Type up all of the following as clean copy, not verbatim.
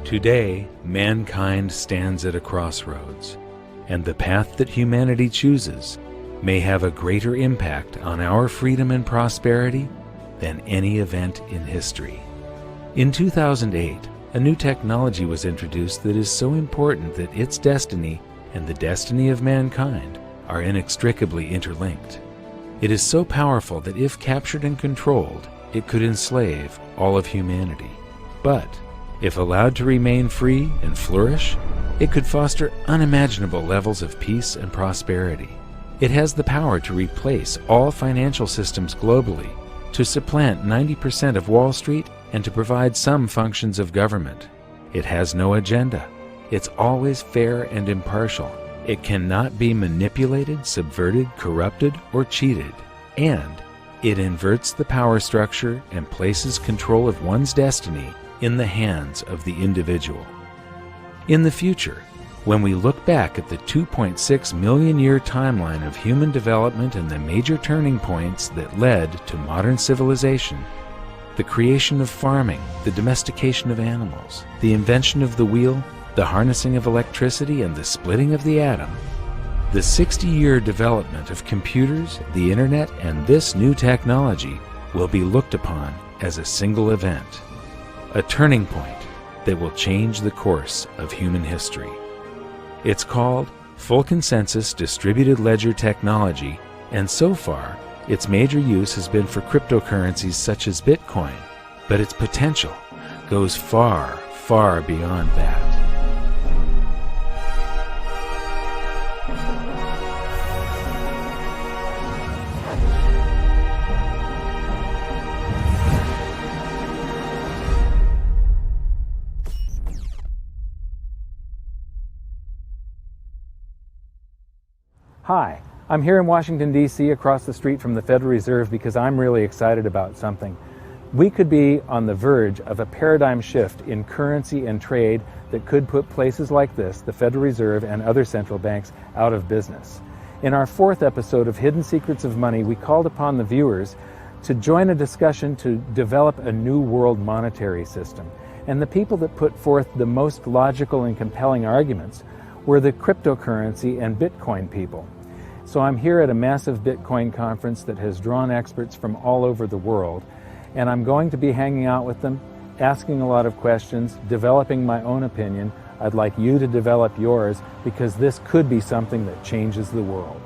Today, mankind stands at a crossroads, and the path that humanity chooses may have a greater impact on our freedom and prosperity than any event in history. In 2008, a new technology was introduced that is so important that its destiny and the destiny of mankind are inextricably interlinked. It is so powerful that if captured and controlled, it could enslave all of humanity. But if allowed to remain free and flourish, it could foster unimaginable levels of peace and prosperity. It has the power to replace all financial systems globally, to supplant 90% of Wall Street, and to provide some functions of government. It has no agenda. It's always fair and impartial. It cannot be manipulated, subverted, corrupted, or cheated. And it inverts the power structure and places control of one's destiny in the hands of the individual. In the future, when we look back at the 2.6 million year timeline of human development and the major turning points that led to modern civilization, the creation of farming, the domestication of animals, the invention of the wheel, the harnessing of electricity, and the splitting of the atom, the 60-year development of computers, the internet, and this new technology will be looked upon as a single event, a turning point that will change the course of human history. It's called Full Consensus Distributed Ledger Technology, and so far, its major use has been for cryptocurrencies such as Bitcoin, but its potential goes far, far beyond that. Hi, I'm here in Washington, D.C. across the street from the Federal Reserve because I'm really excited about something. We could be on the verge of a paradigm shift in currency and trade that could put places like this, the Federal Reserve and other central banks, out of business. In our fourth episode of Hidden Secrets of Money, we called upon the viewers to join a discussion to develop a new world monetary system. And the people that put forth the most logical and compelling arguments were the cryptocurrency and Bitcoin people. So I'm here at a massive Bitcoin conference that has drawn experts from all over the world, and I'm going to be hanging out with them, asking a lot of questions, developing my own opinion. I'd like you to develop yours because this could be something that changes the world.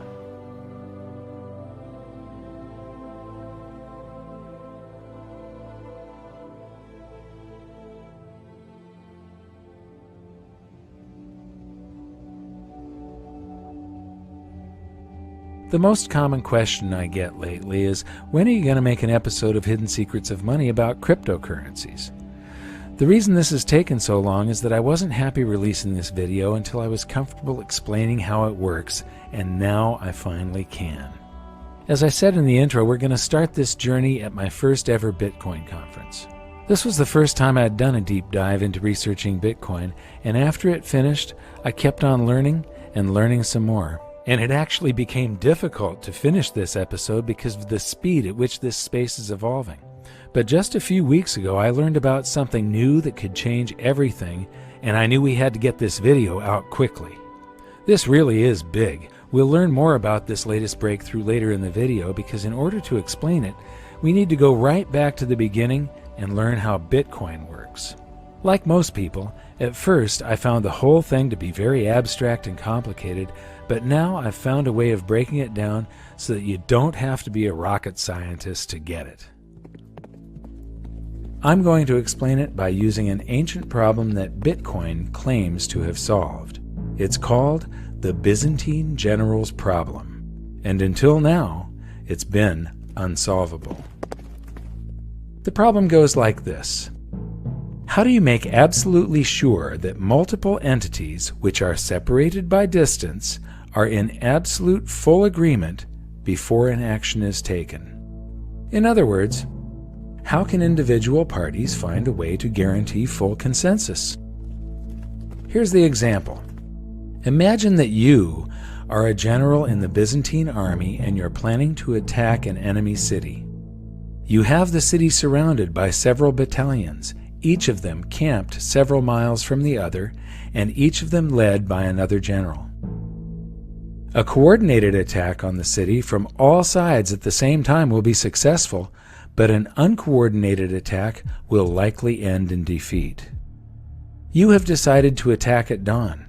The most common question I get lately is, when are you going to make an episode of Hidden Secrets of Money about cryptocurrencies? The reason this has taken so long is that I wasn't happy releasing this video until I was comfortable explaining how it works, and now I finally can. As I said in the intro, we're going to start this journey at my first ever Bitcoin conference. This was the first time I had done a deep dive into researching Bitcoin, and after it finished, I kept on learning and learning some more. And it actually became difficult to finish this episode because of the speed at which this space is evolving. But just a few weeks ago, I learned about something new that could change everything, and I knew we had to get this video out quickly. This really is big. We'll learn more about this latest breakthrough later in the video because in order to explain it, we need to go right back to the beginning and learn how Bitcoin works. Like most people, at first I found the whole thing to be very abstract and complicated, but now I've found a way of breaking it down so that you don't have to be a rocket scientist to get it. I'm going to explain it by using an ancient problem that Bitcoin claims to have solved. It's called the Byzantine General's Problem, and until now, it's been unsolvable. The problem goes like this. How do you make absolutely sure that multiple entities which are separated by distance are in absolute full agreement before an action is taken? In other words, how can individual parties find a way to guarantee full consensus? Here's the example. Imagine that you are a general in the Byzantine army and you're planning to attack an enemy city. You have the city surrounded by several battalions, each of them camped several miles from the other, and each of them led by another general. A coordinated attack on the city from all sides at the same time will be successful, but an uncoordinated attack will likely end in defeat. You have decided to attack at dawn,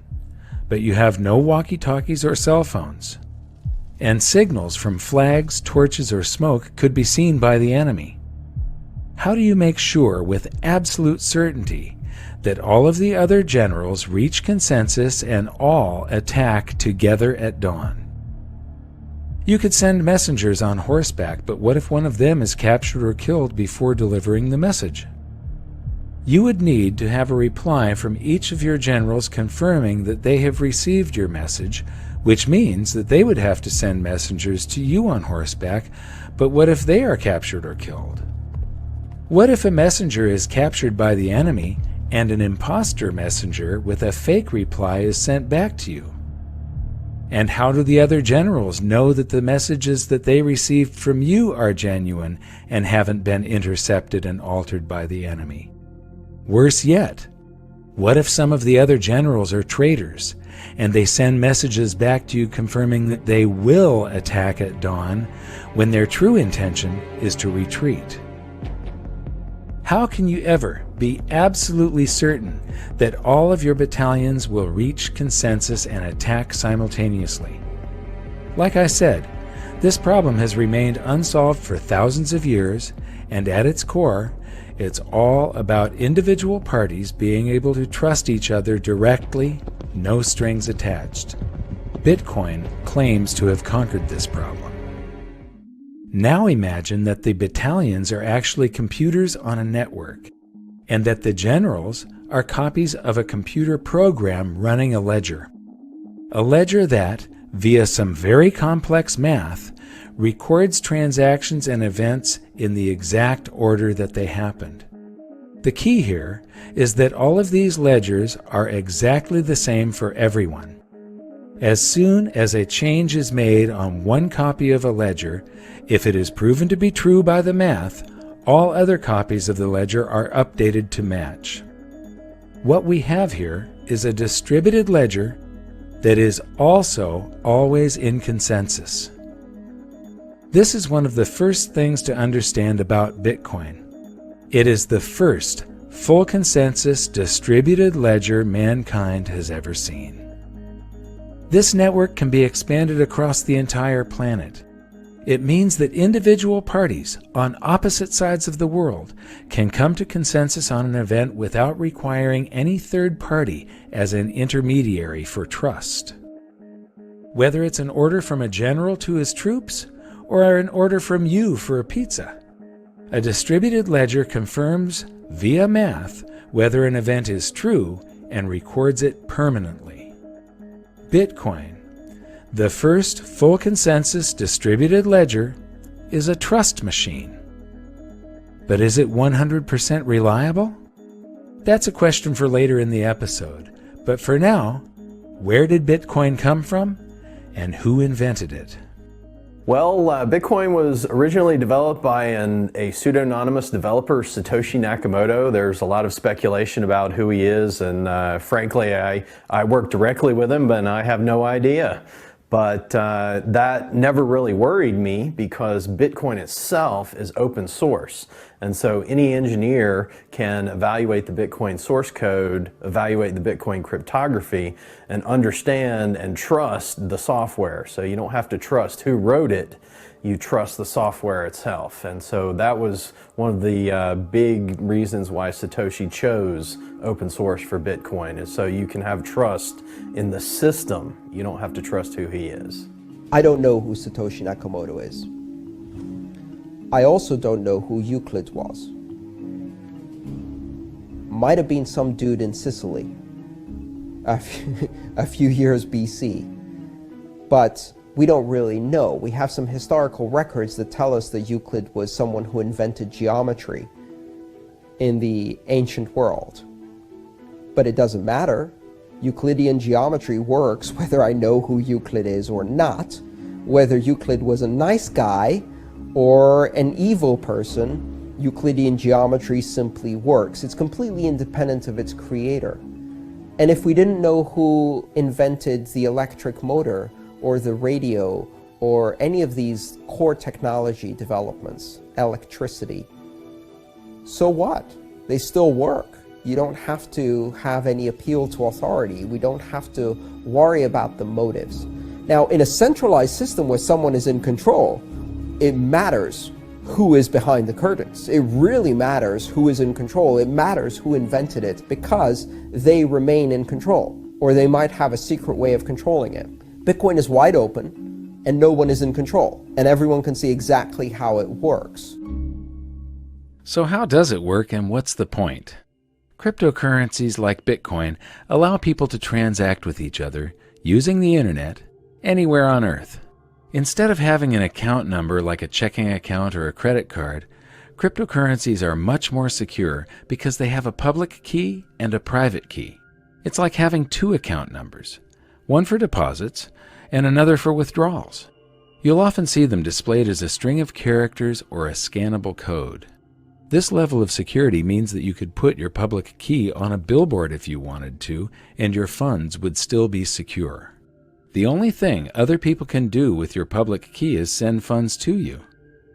but you have no walkie-talkies or cell phones, and signals from flags, torches, or smoke could be seen by the enemy. How do you make sure with absolute certainty that all of the other generals reach consensus and all attack together at dawn? You could send messengers on horseback, but what if one of them is captured or killed before delivering the message? You would need to have a reply from each of your generals confirming that they have received your message, which means that they would have to send messengers to you on horseback, but what if they are captured or killed? What if a messenger is captured by the enemy and an imposter messenger with a fake reply is sent back to you? And how do the other generals know that the messages that they received from you are genuine and haven't been intercepted and altered by the enemy? Worse yet, what if some of the other generals are traitors and they send messages back to you confirming that they will attack at dawn when their true intention is to retreat? How can you ever be absolutely certain that all of your battalions will reach consensus and attack simultaneously? Like I said, this problem has remained unsolved for thousands of years, and at its core, it's all about individual parties being able to trust each other directly, no strings attached. Bitcoin claims to have conquered this problem. Now imagine that the battalions are actually computers on a network, and that the generals are copies of a computer program running a ledger. A ledger that, via some very complex math, records transactions and events in the exact order that they happened. The key here is that all of these ledgers are exactly the same for everyone. As soon as a change is made on one copy of a ledger, if it is proven to be true by the math, all other copies of the ledger are updated to match. What we have here is a distributed ledger that is also always in consensus. This is one of the first things to understand about Bitcoin. It is the first full consensus distributed ledger mankind has ever seen. This network can be expanded across the entire planet. It means that individual parties on opposite sides of the world can come to consensus on an event without requiring any third party as an intermediary for trust. Whether it's an order from a general to his troops or an order from you for a pizza, a distributed ledger confirms via math whether an event is true and records it permanently. Bitcoin, the first full consensus distributed ledger, is a trust machine. But is it 100% reliable? That's a question for later in the episode. But for now, where did Bitcoin come from and who invented it? Well, Bitcoin was originally developed by a pseudonymous developer, Satoshi Nakamoto. There's a lot of speculation about who he is, and frankly, I work directly with him, but I have no idea. But that never really worried me because Bitcoin itself is open source. And so any engineer can evaluate the Bitcoin source code, evaluate the Bitcoin cryptography, and understand and trust the software. So you don't have to trust who wrote it, you trust the software itself. And so that was one of the big reasons why Satoshi chose open source for Bitcoin, is so you can have trust in the system. You don't have to trust who he is. I don't know who Satoshi Nakamoto is. I also don't know who Euclid was. Might have been some dude in Sicily a few years BC. But we don't really know. We have some historical records that tell us that Euclid was someone who invented geometry in the ancient world. But it doesn't matter. Euclidean geometry works whether I know who Euclid is or not, whether Euclid was a nice guy or an evil person. Euclidean geometry simply works. It's completely independent of its creator. And if we didn't know who invented the electric motor or the radio or any of these core technology developments, electricity, so what? They still work. You don't have to have any appeal to authority. We don't have to worry about the motives. Now, in a centralized system where someone is in control, it matters who is behind the curtains. It really matters who is in control. It matters who invented it because they remain in control, or they might have a secret way of controlling it. Bitcoin is wide open and no one is in control, and everyone can see exactly how it works. So how does it work, and what's the point? Cryptocurrencies like Bitcoin allow people to transact with each other using the internet anywhere on Earth. Instead of having an account number like a checking account or a credit card, cryptocurrencies are much more secure because they have a public key and a private key. It's like having two account numbers, one for deposits and another for withdrawals. You'll often see them displayed as a string of characters or a scannable code. This level of security means that you could put your public key on a billboard if you wanted to, and your funds would still be secure. The only thing other people can do with your public key is send funds to you.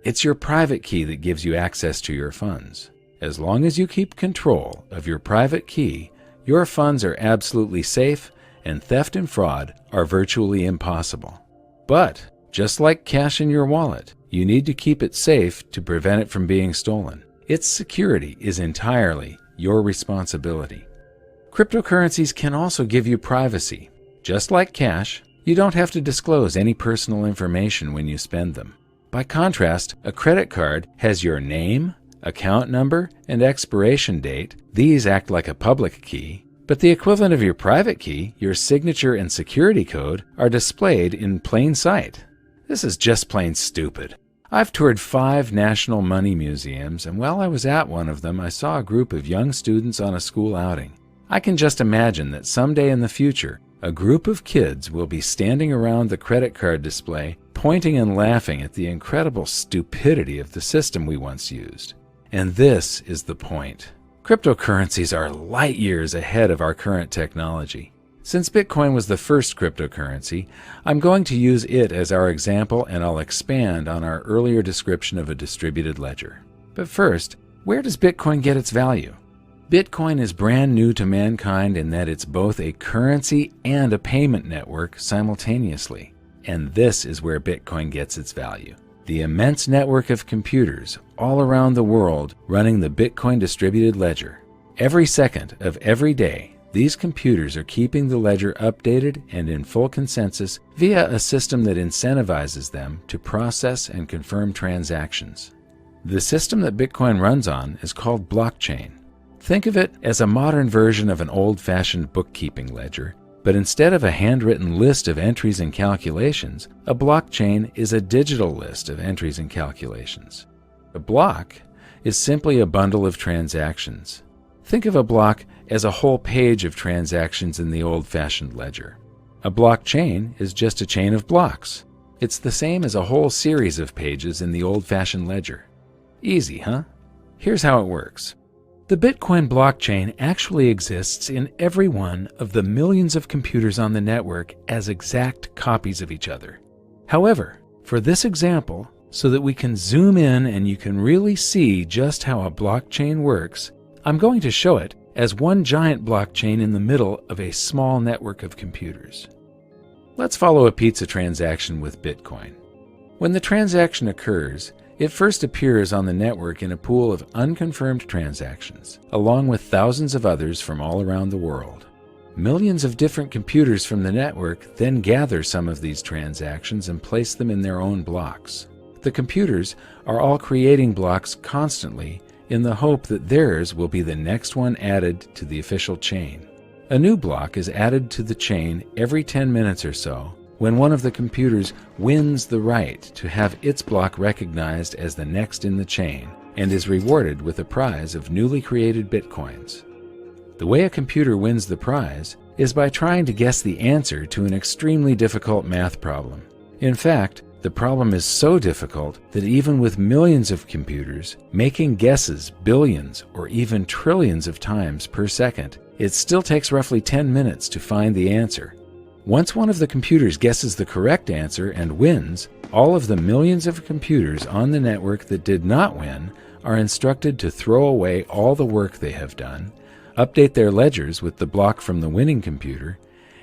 It's your private key that gives you access to your funds. As long as you keep control of your private key, your funds are absolutely safe, and theft and fraud are virtually impossible. But, just like cash in your wallet, you need to keep it safe to prevent it from being stolen. Its security is entirely your responsibility. Cryptocurrencies can also give you privacy. Just like cash, you don't have to disclose any personal information when you spend them. By contrast, a credit card has your name, account number, and expiration date. These act like a public key, but the equivalent of your private key, your signature and security code, are displayed in plain sight. This is just plain stupid. I've toured 5 national money museums, and while I was at one of them, I saw a group of young students on a school outing. I can just imagine that someday in the future, a group of kids will be standing around the credit card display, pointing and laughing at the incredible stupidity of the system we once used. And this is the point. Cryptocurrencies are light years ahead of our current technology. Since Bitcoin was the first cryptocurrency, I'm going to use it as our example, and I'll expand on our earlier description of a distributed ledger. But first, where does Bitcoin get its value? Bitcoin is brand new to mankind in that it's both a currency and a payment network simultaneously. And this is where Bitcoin gets its value. The immense network of computers all around the world running the Bitcoin distributed ledger. Every second of every day, these computers are keeping the ledger updated and in full consensus via a system that incentivizes them to process and confirm transactions. The system that Bitcoin runs on is called blockchain. Think of it as a modern version of an old-fashioned bookkeeping ledger, but instead of a handwritten list of entries and calculations, a blockchain is a digital list of entries and calculations. A block is simply a bundle of transactions. Think of a block as a whole page of transactions in the old-fashioned ledger. A blockchain is just a chain of blocks. It's the same as a whole series of pages in the old-fashioned ledger. Easy, huh? Here's how it works. The Bitcoin blockchain actually exists in every one of the millions of computers on the network as exact copies of each other. However, for this example, so that we can zoom in and you can really see just how a blockchain works, I'm going to show it as one giant blockchain in the middle of a small network of computers. Let's follow a pizza transaction with Bitcoin. When the transaction occurs, it first appears on the network in a pool of unconfirmed transactions, along with thousands of others from all around the world. Millions of different computers from the network then gather some of these transactions and place them in their own blocks. The computers are all creating blocks constantly in the hope that theirs will be the next one added to the official chain. A new block is added to the chain every 10 minutes or so, when one of the computers wins the right to have its block recognized as the next in the chain and is rewarded with a prize of newly created bitcoins. The way a computer wins the prize is by trying to guess the answer to an extremely difficult math problem. In fact, the the problem is so difficult that even with millions of computers making guesses billions or even trillions of times per second, it still takes roughly 10 minutes to find the answer. Once one of the computers guesses the correct answer and wins, all of the millions of computers on the network that did not win are instructed to throw away all the work they have done, update their ledgers with the block from the winning computer,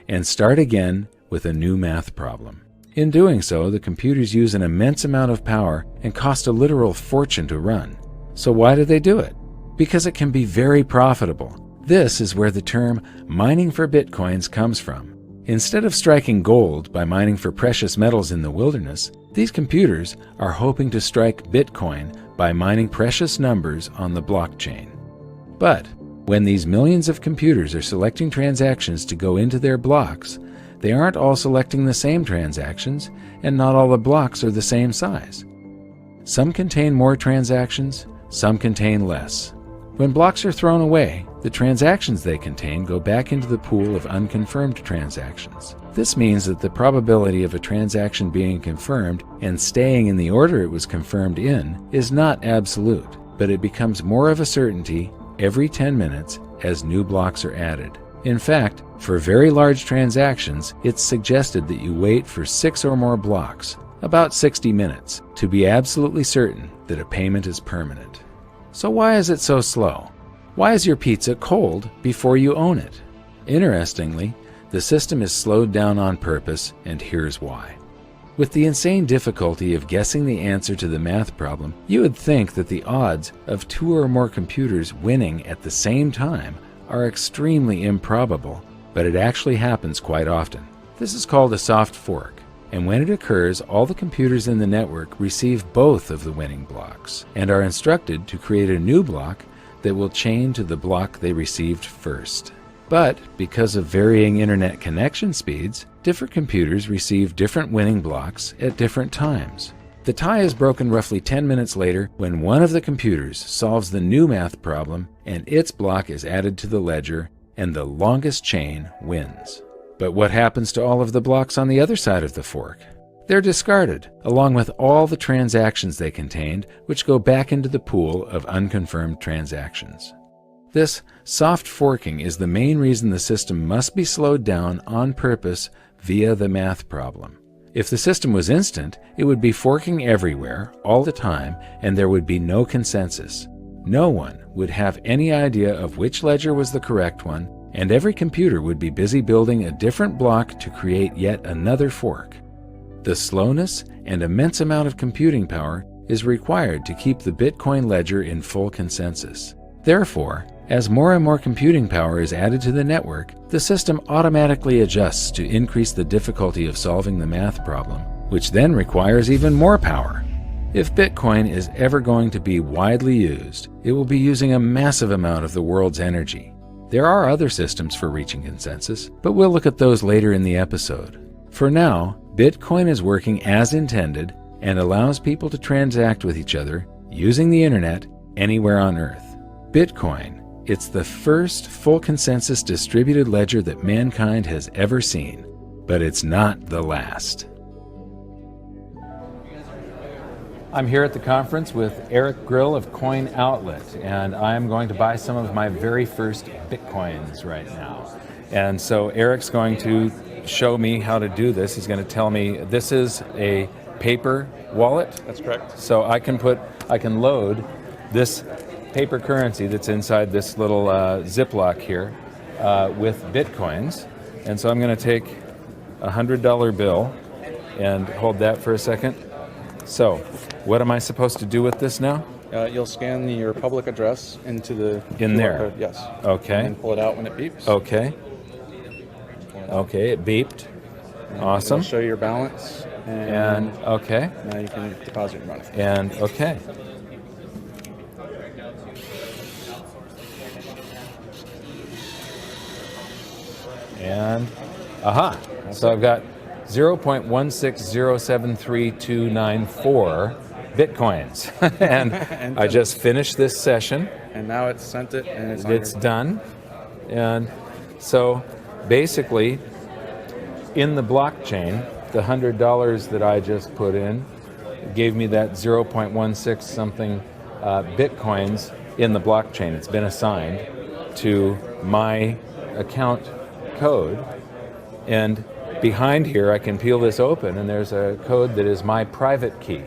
and start again with a new math problem. In doing so, the computers use an immense amount of power and cost a literal fortune to run. So why do they do it? Because it can be very profitable. This is where the term mining for bitcoins comes from. Instead of striking gold by mining for precious metals in the wilderness, these computers are hoping to strike Bitcoin by mining precious numbers on the blockchain. But when these millions of computers are selecting transactions to go into their blocks, they aren't all selecting the same transactions, and not all the blocks are the same size. Some contain more transactions, some contain less. When blocks are thrown away, the transactions they contain go back into the pool of unconfirmed transactions. This means that the probability of a transaction being confirmed and staying in the order it was confirmed in is not absolute, but it becomes more of a certainty every 10 minutes as new blocks are added. In fact, for very large transactions, it's suggested that you wait for 6 or more blocks, about 60 minutes, to be absolutely certain that a payment is permanent. So why is it so slow? Why is your pizza cold before you own it? Interestingly, the system is slowed down on purpose, and here's why. With the insane difficulty of guessing the answer to the math problem, you would think that the odds of 2 or more computers winning at the same time are extremely improbable, but it actually happens quite often. This is called a soft fork, and when it occurs, all the computers in the network receive both of the winning blocks and are instructed to create a new block that will chain to the block they received first. But because of varying internet connection speeds, different computers receive different winning blocks at different times. The tie is broken roughly 10 minutes later when one of the computers solves the new math problem and its block is added to the ledger, and the longest chain wins. But what happens to all of the blocks on the other side of the fork? They're discarded, along with all the transactions they contained, which go back into the pool of unconfirmed transactions. This soft forking is the main reason the system must be slowed down on purpose via the math problem. If the system was instant, it would be forking everywhere, all the time, and there would be no consensus. No one would have any idea of which ledger was the correct one, and every computer would be busy building a different block to create yet another fork. The slowness and immense amount of computing power is required to keep the Bitcoin ledger in full consensus. Therefore, as more and more computing power is added to the network, the system automatically adjusts to increase the difficulty of solving the math problem, which then requires even more power. If Bitcoin is ever going to be widely used, it will be using a massive amount of the world's energy. There are other systems for reaching consensus, but we'll look at those later in the episode. For now, Bitcoin is working as intended and allows people to transact with each other using the internet anywhere on Earth. Bitcoin, it's the first full consensus distributed ledger that mankind has ever seen, but it's not the last. I'm here at the conference with Eric Grill of Coin Outlet, and I'm going to buy some of my very first Bitcoins right now. And so Eric's going to show me how to do this. He's going to tell me this is a paper wallet. That's correct. So I can load this paper currency that's inside this little Ziploc here with Bitcoins. And so I'm going to take a $100 bill and hold that for a second. So what am I supposed to do with this now? You'll scan your public address into the In QR there? code, yes. Okay. And pull it out when it beeps. Okay. Okay, it beeped. Awesome. It'll show your balance. And okay. Now you can deposit your money. And okay. And aha. So I've got 0.1607329 Bitcoins. and I just finished this session. And now it's sent it and It's done. And so basically in the blockchain, the $100 that I just put in gave me that 0.16 something Bitcoins in the blockchain. It's been assigned to my account code. And behind here, I can peel this open, and there's a code that is my private key.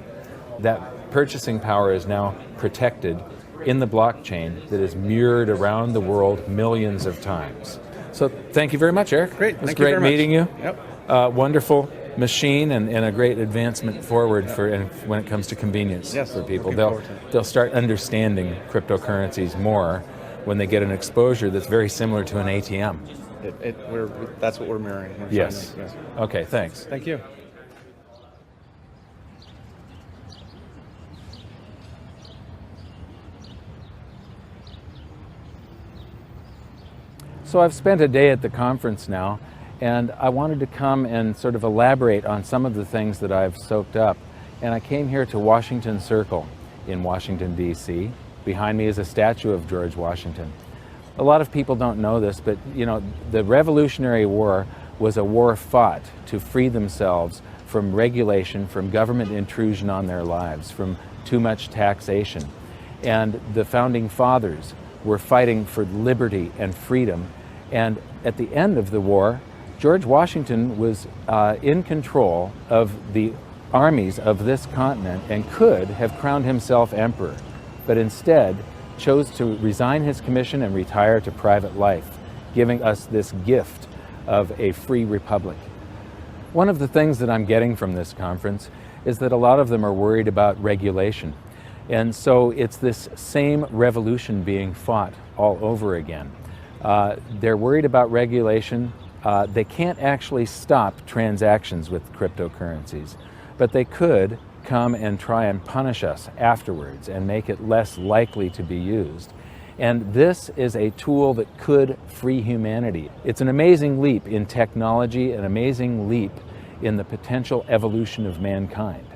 That purchasing power is now protected in the blockchain that is mirrored around the world millions of times. So thank you very much, Eric. Great. It was Thank you great very much. meeting you. Yep. Wonderful machine and a great advancement forward for when it comes to convenience for people. They'll start understanding cryptocurrencies more when they get an exposure that's very similar to an ATM. That's what we're mirroring. Yes. Okay, thanks. Thank you. So I've spent a day at the conference now, and I wanted to come and sort of elaborate on some of the things that I've soaked up. And I came here to Washington Circle in Washington, D.C. Behind me is a statue of George Washington. A lot of people don't know this, but you know, the Revolutionary War was a war fought to free themselves from regulation, from government intrusion on their lives, from too much taxation. And the founding fathers were fighting for liberty and freedom. And at the end of the war, George Washington was in control of the armies of this continent and could have crowned himself emperor, but instead chose to resign his commission and retire to private life, giving us this gift of a free republic. One of the things that I'm getting from this conference is that a lot of them are worried about regulation. And so it's this same revolution being fought all over again. They're worried about regulation. They can't actually stop transactions with cryptocurrencies, but they could come and try and punish us afterwards and make it less likely to be used. And this is a tool that could free humanity. It's an amazing leap in technology, an amazing leap in the potential evolution of mankind.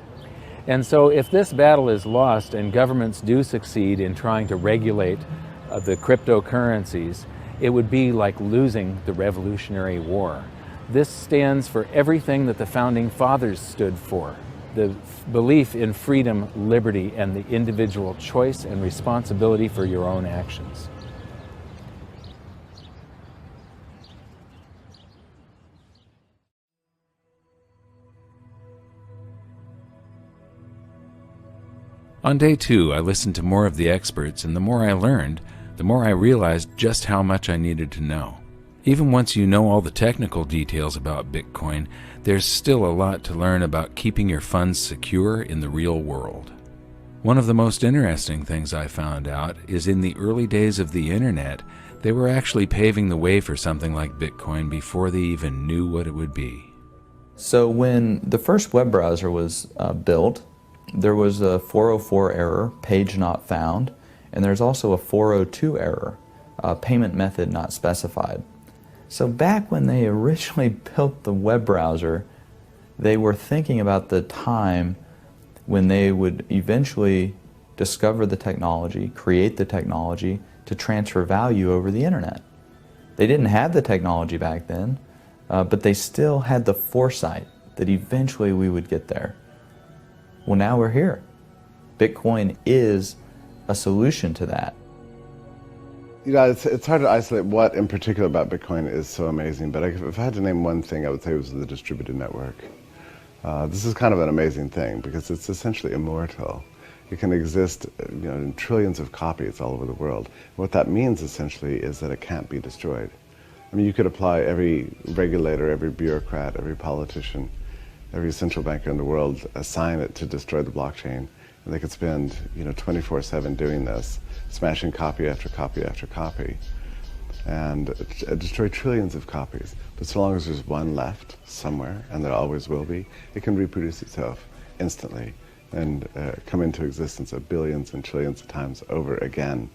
And so if this battle is lost and governments do succeed in trying to regulate the cryptocurrencies, it would be like losing the Revolutionary War. This stands for everything that the Founding Fathers stood for: the belief in freedom, liberty, and the individual choice and responsibility for your own actions. On day 2, I listened to more of the experts, and the more I learned, the more I realized just how much I needed to know. Even once you know all the technical details about Bitcoin, there's still a lot to learn about keeping your funds secure in the real world. One of the most interesting things I found out is in the early days of the internet, they were actually paving the way for something like Bitcoin before they even knew what it would be. So when the first web browser was built, there was a 404 error, page not found, and there's also a 402 error, payment method not specified. So back when they originally built the web browser, they were thinking about the time when they would eventually discover the technology, create the technology to transfer value over the internet. They didn't have the technology back then, but they still had the foresight that eventually we would get there. Well, now we're here. Bitcoin is a solution to that. You know, it's hard to isolate what in particular about Bitcoin is so amazing, but if I had to name one thing, I would say it was the distributed network. This is kind of an amazing thing because it's essentially immortal. It can exist, you know, in trillions of copies all over the world. What that means essentially is that it can't be destroyed. I mean, you could apply every regulator, every bureaucrat, every politician, every central banker in the world, assign it to destroy the blockchain, and they could spend, you know, 24/7 doing this, smashing copy after copy after copy, and destroy trillions of copies. But so long as there's one left somewhere, and there always will be, it can reproduce itself instantly and come into existence billions and trillions of times over again,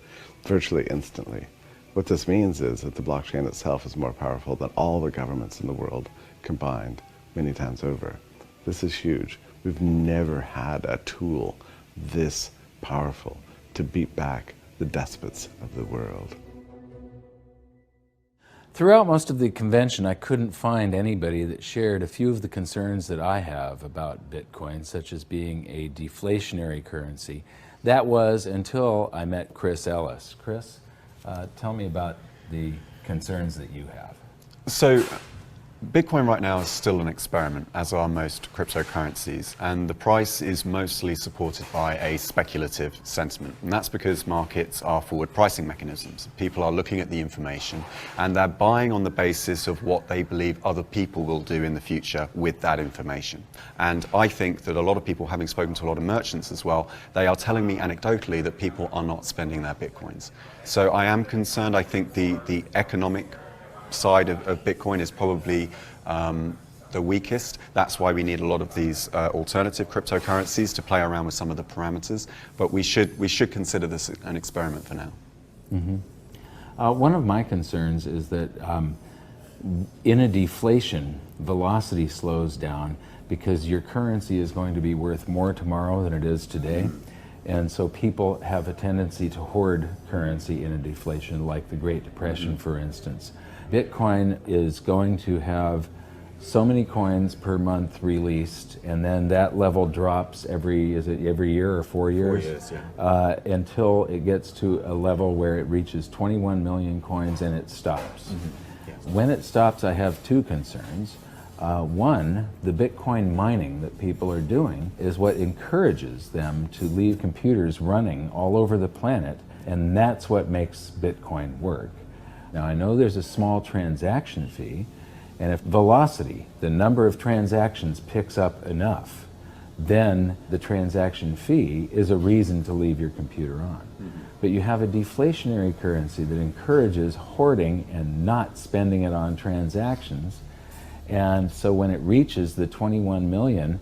virtually instantly. What this means is that the blockchain itself is more powerful than all the governments in the world combined many times over. This is huge. We've never had a tool this powerful to beat back the despots of the world. Throughout most of the convention, I couldn't find anybody that shared a few of the concerns that I have about Bitcoin, such as being a deflationary currency. That was until I met Chris Ellis. Chris, tell me about the concerns that you have. So, Bitcoin right now is still an experiment, as are most cryptocurrencies, and the price is mostly supported by a speculative sentiment. And that's because markets are forward pricing mechanisms. People are looking at the information and they're buying on the basis of what they believe other people will do in the future with that information. And I think that a lot of people, having spoken to a lot of merchants as well, they are telling me anecdotally that people are not spending their Bitcoins. So I am concerned. I think the economic side of Bitcoin is probably the weakest. That's why we need a lot of these alternative cryptocurrencies to play around with some of the parameters. But we should consider this an experiment for now. Mm-hmm. One of my concerns is that in a deflation, velocity slows down because your currency is going to be worth more tomorrow than it is today. And so people have a tendency to hoard currency in a deflation, like the Great Depression, for instance. Bitcoin is going to have so many coins per month released, and then that level drops every year or 4 years? 4 years, yeah. Until it gets to a level where it reaches 21 million coins and it stops. Mm-hmm. Yes. When it stops, I have two concerns. One, the Bitcoin mining that people are doing is what encourages them to leave computers running all over the planet, and that's what makes Bitcoin work. Now, I know there's a small transaction fee, and if velocity, the number of transactions, picks up enough, then the transaction fee is a reason to leave your computer on. Mm-hmm. But you have a deflationary currency that encourages hoarding and not spending it on transactions. And so when it reaches the 21 million,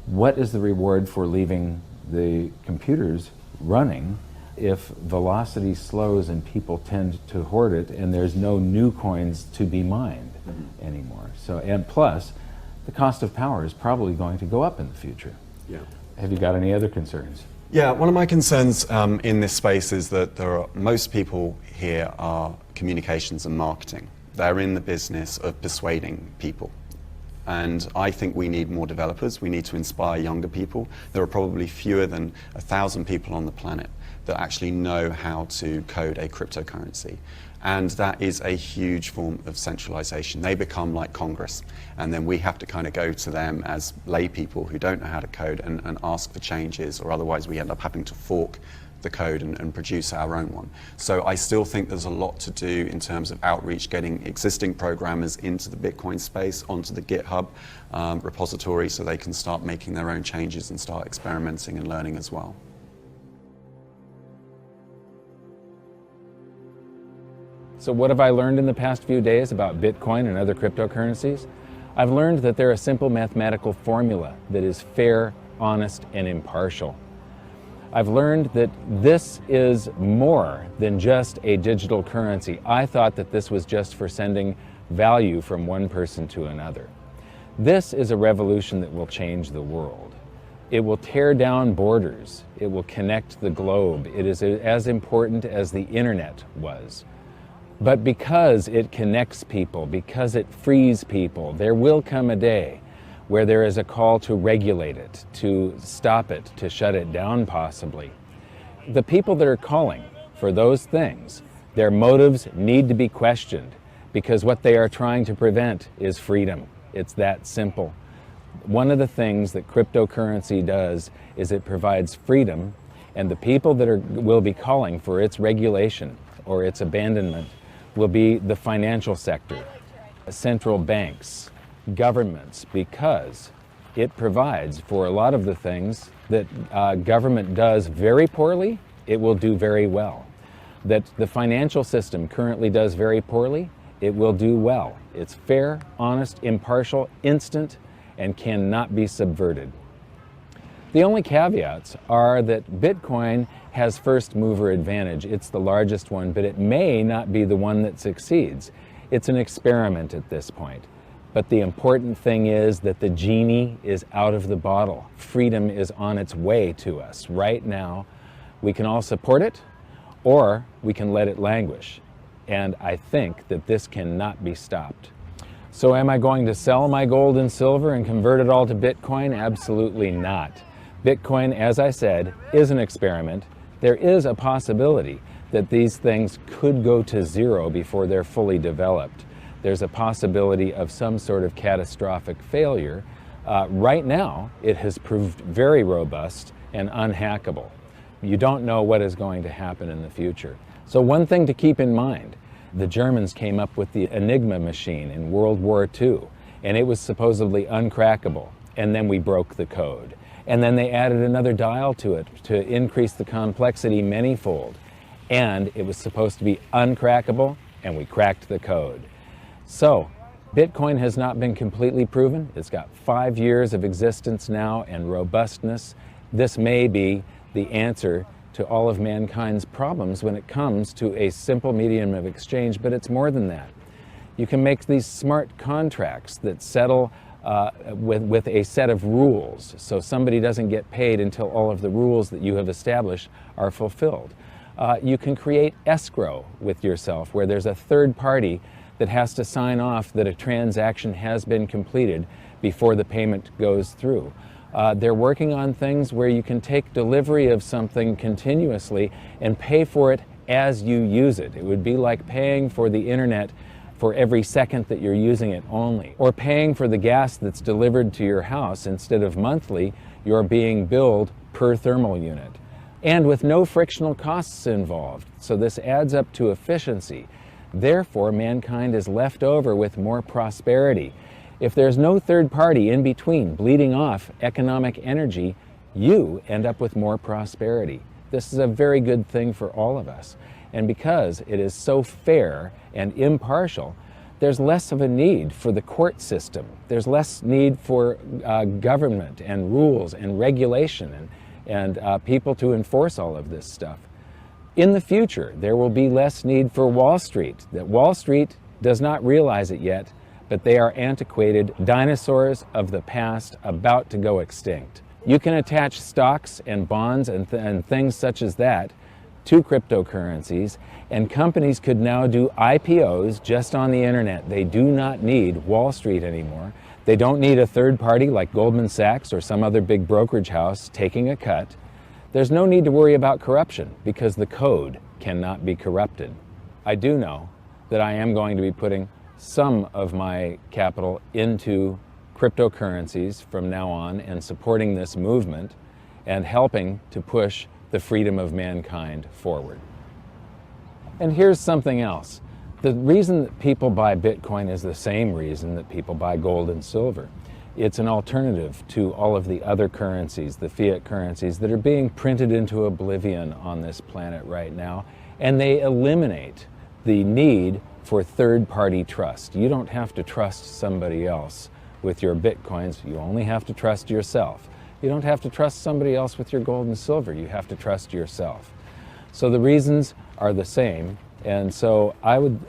what is the reward for leaving the computers running if velocity slows and people tend to hoard it and there's no new coins to be mined anymore? So, and plus, the cost of power is probably going to go up in the future. Yeah. Have you got any other concerns? Yeah, one of my concerns in this space is that most people here are communications and marketing. They're in the business of persuading people. And I think we need more developers. We need to inspire younger people. There are probably fewer than 1,000 people on the planet that actually know how to code a cryptocurrency. And that is a huge form of centralization. They become like Congress. And then we have to kind of go to them as lay people who don't know how to code and ask for changes, or otherwise we end up having to fork the code and produce our own one. So I still think there's a lot to do in terms of outreach, getting existing programmers into the Bitcoin space, onto the GitHub repository, so they can start making their own changes and start experimenting and learning as well. So what have I learned in the past few days about Bitcoin and other cryptocurrencies? I've learned that they're a simple mathematical formula that is fair, honest, and impartial. I've learned that this is more than just a digital currency. I thought that this was just for sending value from one person to another. This is a revolution that will change the world. It will tear down borders. It will connect the globe. It is as important as the internet was. But because it connects people, because it frees people, there will come a day where there is a call to regulate it, to stop it, to shut it down possibly. The people that are calling for those things, their motives need to be questioned, because what they are trying to prevent is freedom. It's that simple. One of the things that cryptocurrency does is it provides freedom, and the people that will be calling for its regulation or its abandonment will be the financial sector, central banks, governments, because it provides for a lot of the things that government does very poorly, it will do very well. That the financial system currently does very poorly, it will do well. It's fair, honest, impartial, instant, and cannot be subverted. The only caveats are that Bitcoin has first mover advantage. It's the largest one, but it may not be the one that succeeds. It's an experiment at this point. But the important thing is that the genie is out of the bottle. Freedom is on its way to us right now. We can all support it, or we can let it languish. and I think that this cannot be stopped. So am I going to sell my gold and silver and convert it all to Bitcoin? Absolutely not. Bitcoin, as I said, is an experiment. There is a possibility that these things could go to zero before they're fully developed. There's a possibility of some sort of catastrophic failure. Right now, it has proved very robust and unhackable. You don't know what is going to happen in the future. So one thing to keep in mind, the Germans came up with the Enigma machine in World War II, and it was supposedly uncrackable, and then we broke the code. And then they added another dial to it to increase the complexity manyfold. And it was supposed to be uncrackable, and we cracked the code. So, Bitcoin has not been completely proven. It's got 5 years of existence now and robustness. This may be the answer to all of mankind's problems when it comes to a simple medium of exchange, but it's more than that. You can make these smart contracts that settle with a set of rules, so somebody doesn't get paid until all of the rules that you have established are fulfilled. You can create escrow with yourself, where there's a third party that has to sign off that a transaction has been completed before the payment goes through. They're working on things where you can take delivery of something continuously and pay for it as you use it. It would be like paying for the internet for every second that you're using it only, or paying for the gas that's delivered to your house. Instead of monthly, you're being billed per thermal unit, and with no frictional costs involved. So this adds up to efficiency. Therefore, mankind is left over with more prosperity. If there's no third party in between bleeding off economic energy, you end up with more prosperity. This is a very good thing for all of us. And because it is so fair and impartial, there's less of a need for the court system. There's less need for government and rules and regulation and people to enforce all of this stuff. In the future, there will be less need for Wall Street. That Wall Street does not realize it yet, but they are antiquated dinosaurs of the past about to go extinct. You can attach stocks and bonds and things such as that to cryptocurrencies, and companies could now do IPOs just on the internet. They do not need Wall Street anymore. They don't need a third party like Goldman Sachs or some other big brokerage house taking a cut. There's no need to worry about corruption because the code cannot be corrupted. I do know that I am going to be putting some of my capital into cryptocurrencies from now on and supporting this movement and helping to push the freedom of mankind forward. And here's something else. The reason that people buy Bitcoin is the same reason that people buy gold and silver. It's an alternative to all of the other currencies, the fiat currencies that are being printed into oblivion on this planet right now, and they eliminate the need for third-party trust. You don't have to trust somebody else with your Bitcoins. You only have to trust yourself. You don't have to trust somebody else with your gold and silver. You have to trust yourself. So the reasons are the same, and so I would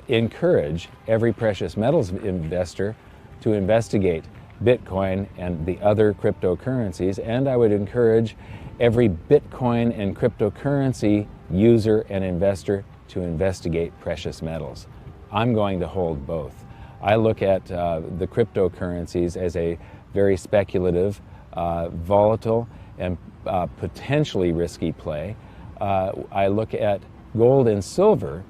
encourage every precious metals investor to investigate Bitcoin and the other cryptocurrencies, and I would encourage every Bitcoin and cryptocurrency user and investor to investigate precious metals. I'm going to hold both. I look at the cryptocurrencies as a very speculative, volatile, and potentially risky play. I look at gold and silver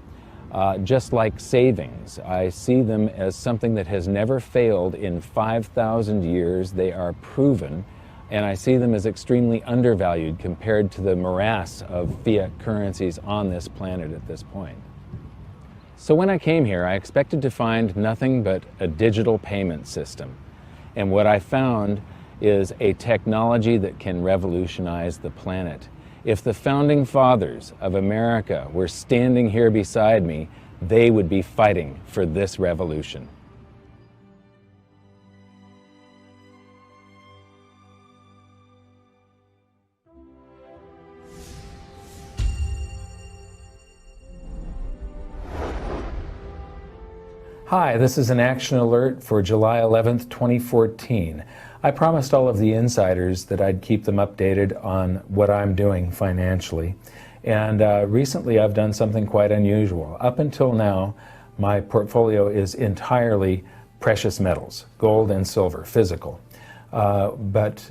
just like savings. I see them as something that has never failed in 5,000 years. They are proven, and I see them as extremely undervalued compared to the morass of fiat currencies on this planet at this point. So when I came here, I expected to find nothing but a digital payment system. And what I found is a technology that can revolutionize the planet. If the founding fathers of America were standing here beside me, they would be fighting for this revolution. Hi, this is an action alert for July 11th, 2014. I promised all of the insiders that I'd keep them updated on what I'm doing financially. And recently I've done something quite unusual. Up until now, my portfolio is entirely precious metals, gold and silver, physical. But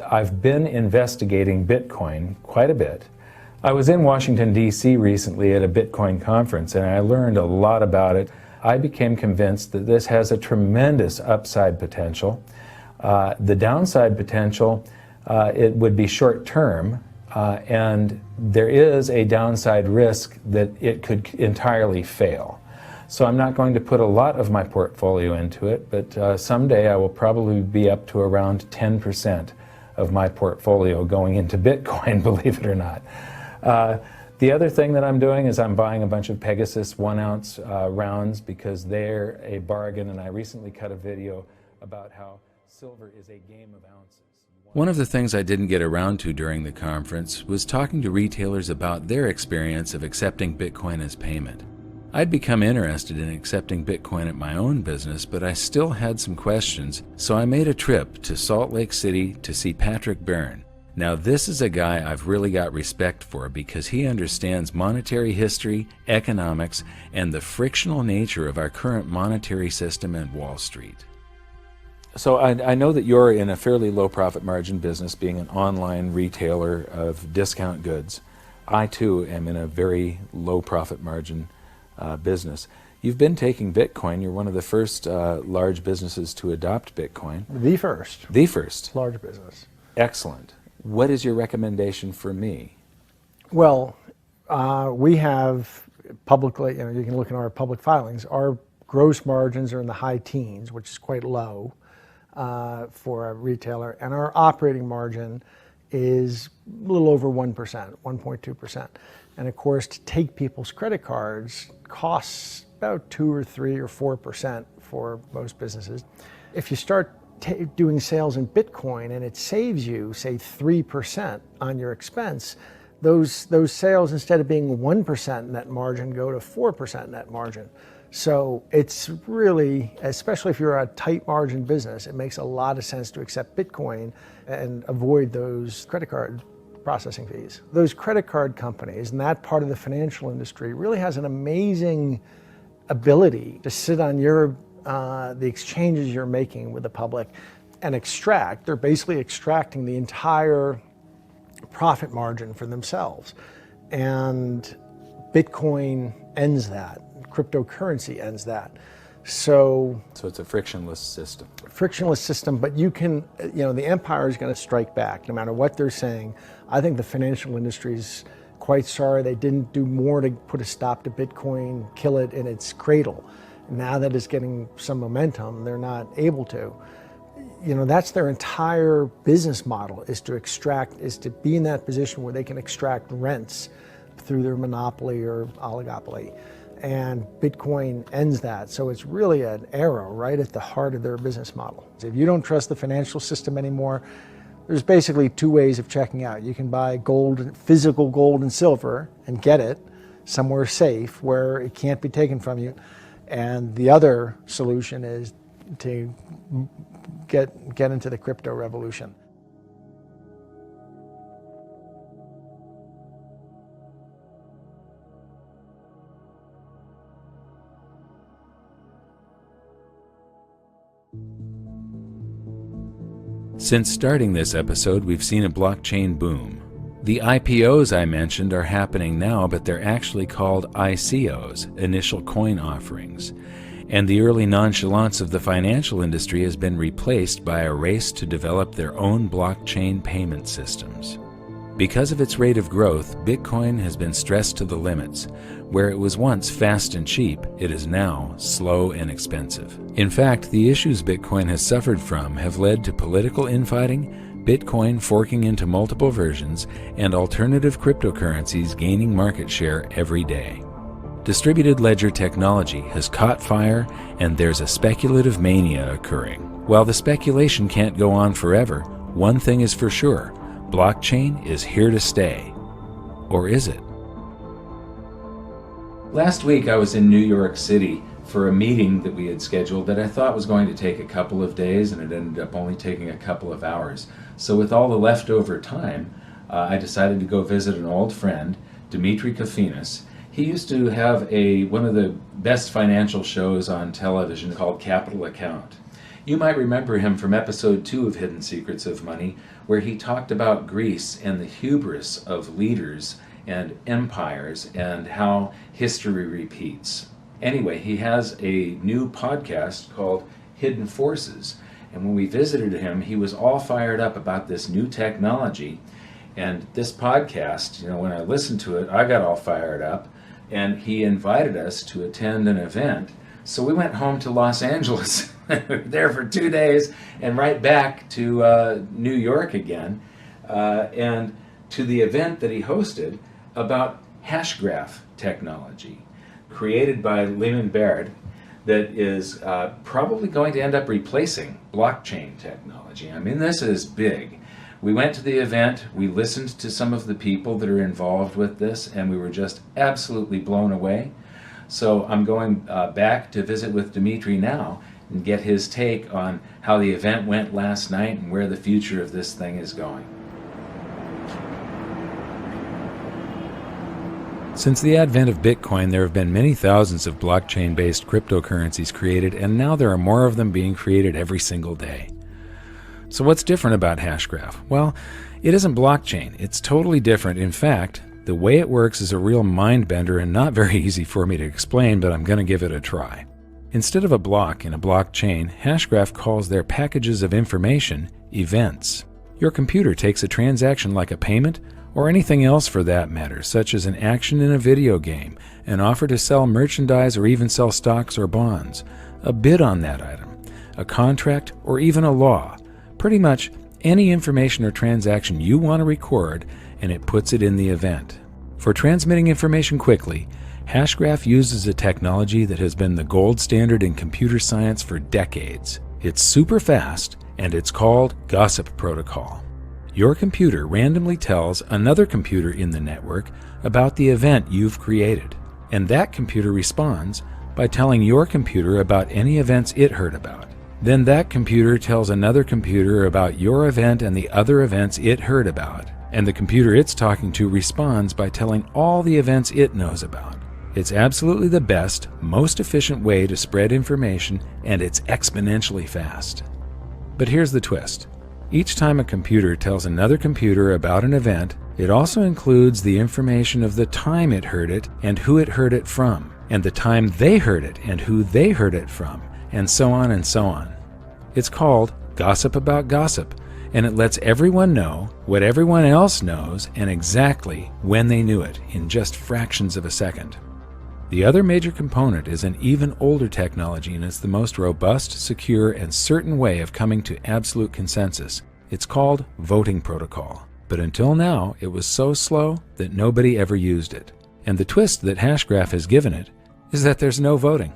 I've been investigating Bitcoin quite a bit. I was in Washington, D.C. recently at a Bitcoin conference, and I learned a lot about it. I became convinced that this has a tremendous upside potential. The downside potential, it would be short-term, and there is a downside risk that it could entirely fail. So I'm not going to put a lot of my portfolio into it, but someday I will probably be up to around 10% of my portfolio going into Bitcoin, believe it or not. The other thing that I'm doing is I'm buying a bunch of Pegasus 1-ounce rounds because they're a bargain, and I recently cut a video about how silver is a game of ounces. One of the things I didn't get around to during the conference was talking to retailers about their experience of accepting Bitcoin as payment. I'd become interested in accepting Bitcoin at my own business, but I still had some questions, so I made a trip to Salt Lake City to see Patrick Byrne. Now, this is a guy I've really got respect for because he understands monetary history, economics, and the frictional nature of our current monetary system and Wall Street. So I know that you're in a fairly low profit margin business, being an online retailer of discount goods. I too am in a very low profit margin business. You've been taking Bitcoin. You're one of the first large businesses to adopt Bitcoin. The first. The first. Large business. Excellent. What is your recommendation for me? Well, we have publicly, you can look in our public filings, our gross margins are in the high teens, which is quite low for a retailer, and our operating margin is a little over 1%, 1.2%. And of course, to take people's credit cards costs about 2 or 3 or 4% for most businesses. If you start doing sales in Bitcoin and it saves you, say, 3% on your expense, those sales, instead of being 1% net margin, go to 4% net margin. So it's really, especially if you're a tight margin business, it makes a lot of sense to accept Bitcoin and avoid those credit card processing fees. Those credit card companies and that part of the financial industry really has an amazing ability to sit on the exchanges you're making with the public and extract. They're basically extracting the entire profit margin for themselves. And Bitcoin ends that. Cryptocurrency ends that. So it's a frictionless system. Frictionless system, but you can, the empire is going to strike back no matter what they're saying. I think the financial industry's quite sorry they didn't do more to put a stop to Bitcoin, kill it in its cradle. Now that it's getting some momentum, they're not able to. That's their entire business model, is to be in that position where they can extract rents through their monopoly or oligopoly. And Bitcoin ends that. So it's really an arrow right at the heart of their business model. If you don't trust the financial system anymore, there's basically 2 ways of checking out. You can buy gold, physical gold and silver, and get it somewhere safe where it can't be taken from you. And the other solution is to get into the crypto revolution. Since starting this episode, we've seen a blockchain boom. The IPOs I mentioned are happening now, but they're actually called ICOs, initial coin offerings. And the early nonchalance of the financial industry has been replaced by a race to develop their own blockchain payment systems. Because of its rate of growth, Bitcoin has been stressed to the limits. Where it was once fast and cheap, it is now slow and expensive. In fact, the issues Bitcoin has suffered from have led to political infighting, Bitcoin forking into multiple versions, and alternative cryptocurrencies gaining market share every day. Distributed ledger technology has caught fire, and there's a speculative mania occurring. While the speculation can't go on forever, one thing is for sure: blockchain is here to stay. Or is it? Last week I was in New York City for a meeting that we had scheduled that I thought was going to take a couple of days, and it ended up only taking a couple of hours. So with all the leftover time, I decided to go visit an old friend, Dimitri Kofinas. He used to have one of the best financial shows on television called Capital Account. You might remember him from episode 2 of Hidden Secrets of Money, where he talked about Greece and the hubris of leaders and empires and how history repeats. Anyway, he has a new podcast called Hidden Forces, and when we visited him, he was all fired up about this new technology. And this podcast, when I listened to it, I got all fired up, and he invited us to attend an event. So we went home to Los Angeles, there for 2 days, and right back to New York again, and to the event that he hosted about hash graph technology, created by Lehman Baird, that is probably going to end up replacing blockchain technology. I mean, this is big. We went to the event, we listened to some of the people that are involved with this, and we were just absolutely blown away. So I'm going back to visit with Dimitri now and get his take on how the event went last night and where the future of this thing is going. Since the advent of Bitcoin, there have been many thousands of blockchain-based cryptocurrencies created, and now there are more of them being created every single day. So what's different about Hashgraph? Well, it isn't blockchain. It's totally different. In fact, the way it works is a real mind-bender and not very easy for me to explain, but I'm going to give it a try. Instead of a block in a blockchain, Hashgraph calls their packages of information events. Your computer takes a transaction like a payment, or anything else for that matter, such as an action in a video game, an offer to sell merchandise or even sell stocks or bonds, a bid on that item, a contract, or even a law. Pretty much any information or transaction you want to record, and it puts it in the event. For transmitting information quickly, Hashgraph uses a technology that has been the gold standard in computer science for decades. It's super fast, and it's called Gossip Protocol. Your computer randomly tells another computer in the network about the event you've created, and that computer responds by telling your computer about any events it heard about. Then that computer tells another computer about your event and the other events it heard about, and the computer it's talking to responds by telling all the events it knows about. It's absolutely the best, most efficient way to spread information, and it's exponentially fast. But here's the twist. Each time a computer tells another computer about an event, it also includes the information of the time it heard it and who it heard it from, and the time they heard it and who they heard it from, and so on and so on. It's called Gossip About Gossip, and it lets everyone know what everyone else knows and exactly when they knew it in just fractions of a second. The other major component is an even older technology, and it's the most robust, secure, and certain way of coming to absolute consensus. It's called voting protocol. But until now, it was so slow that nobody ever used it. And the twist that Hashgraph has given it is that there's no voting.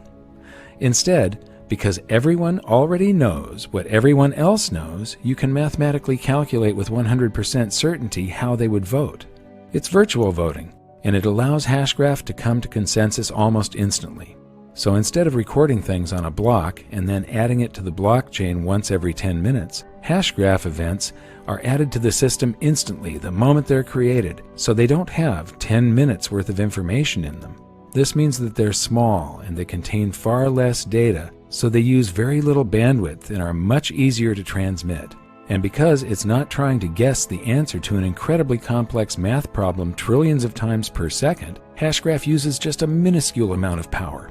Instead, because everyone already knows what everyone else knows, you can mathematically calculate with 100% certainty how they would vote. It's virtual voting, and it allows Hashgraph to come to consensus almost instantly. So instead of recording things on a block and then adding it to the blockchain once every 10 minutes, Hashgraph events are added to the system instantly the moment they're created, so they don't have 10 minutes worth of information in them. This means that they're small and they contain far less data, so they use very little bandwidth and are much easier to transmit. And because it's not trying to guess the answer to an incredibly complex math problem trillions of times per second, Hashgraph uses just a minuscule amount of power.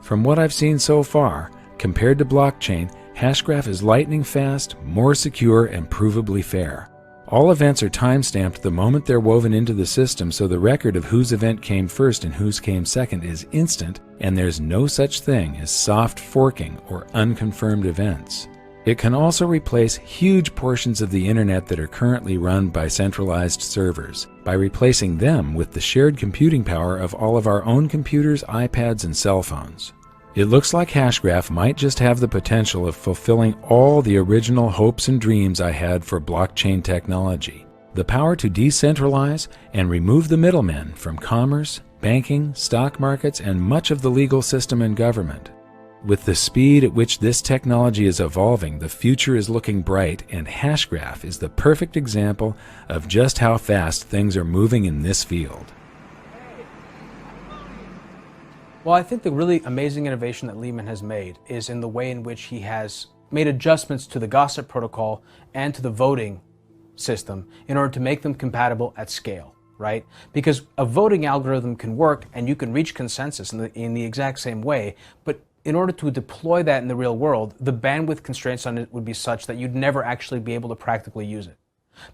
From what I've seen so far, compared to blockchain, Hashgraph is lightning fast, more secure, and provably fair. All events are time-stamped the moment they're woven into the system, so the record of whose event came first and whose came second is instant, and there's no such thing as soft forking or unconfirmed events. It can also replace huge portions of the internet that are currently run by centralized servers, by replacing them with the shared computing power of all of our own computers, iPads, and cell phones. It looks like Hashgraph might just have the potential of fulfilling all the original hopes and dreams I had for blockchain technology. The power to decentralize and remove the middlemen from commerce, banking, stock markets, and much of the legal system and government. With the speed at which this technology is evolving, the future is looking bright, and Hashgraph is the perfect example of just how fast things are moving in this field. Well, I think the really amazing innovation that Lehman has made is in the way in which he has made adjustments to the gossip protocol and to the voting system in order to make them compatible at scale, right? Because a voting algorithm can work and you can reach consensus in the exact same way, but in order to deploy that in the real world, the bandwidth constraints on it would be such that you'd never actually be able to practically use it.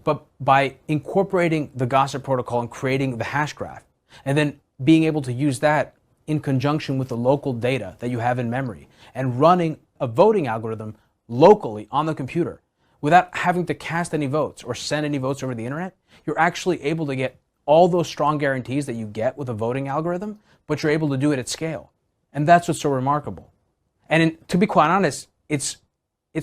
But by incorporating the gossip protocol and creating the hash graph, and then being able to use that in conjunction with the local data that you have in memory, and running a voting algorithm locally on the computer without having to cast any votes or send any votes over the internet, you're actually able to get all those strong guarantees that you get with a voting algorithm, but you're able to do it at scale. And that's what's so remarkable. And to be quite honest, it's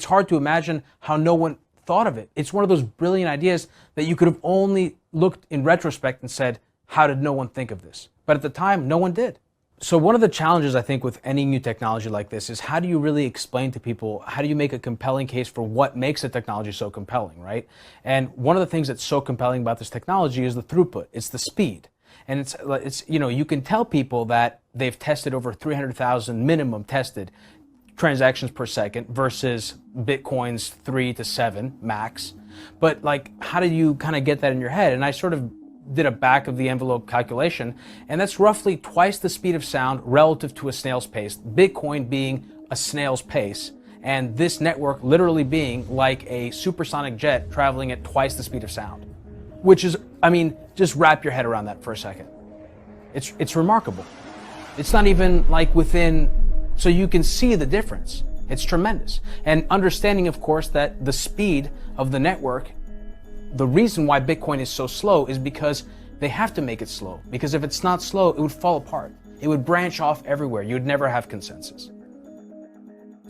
hard to imagine how no one thought of it. It's one of those brilliant ideas that you could have only looked in retrospect and said, how did no one think of this? But at the time, no one did. So one of the challenges, I think, with any new technology like this is how do you really explain to people, how do you make a compelling case for what makes a technology so compelling, right? And one of the things that's so compelling about this technology is the throughput. It's the speed. And it's you know, you can tell people that they've tested over 300,000 minimum tested transactions per second versus Bitcoin's 3 to 7 max. But like, how do you kind of get that in your head? And I sort of did a back of the envelope calculation, and that's roughly twice the speed of sound relative to a snail's pace, Bitcoin being a snail's pace, and this network literally being like a supersonic jet traveling at twice the speed of sound. Which is, I mean, just wrap your head around that for a second. It's remarkable. It's not even like within, so you can see the difference. It's tremendous. And understanding, of course, that the speed of the network, the reason why Bitcoin is so slow is because they have to make it slow. Because if it's not slow, it would fall apart. It would branch off everywhere. You would never have consensus.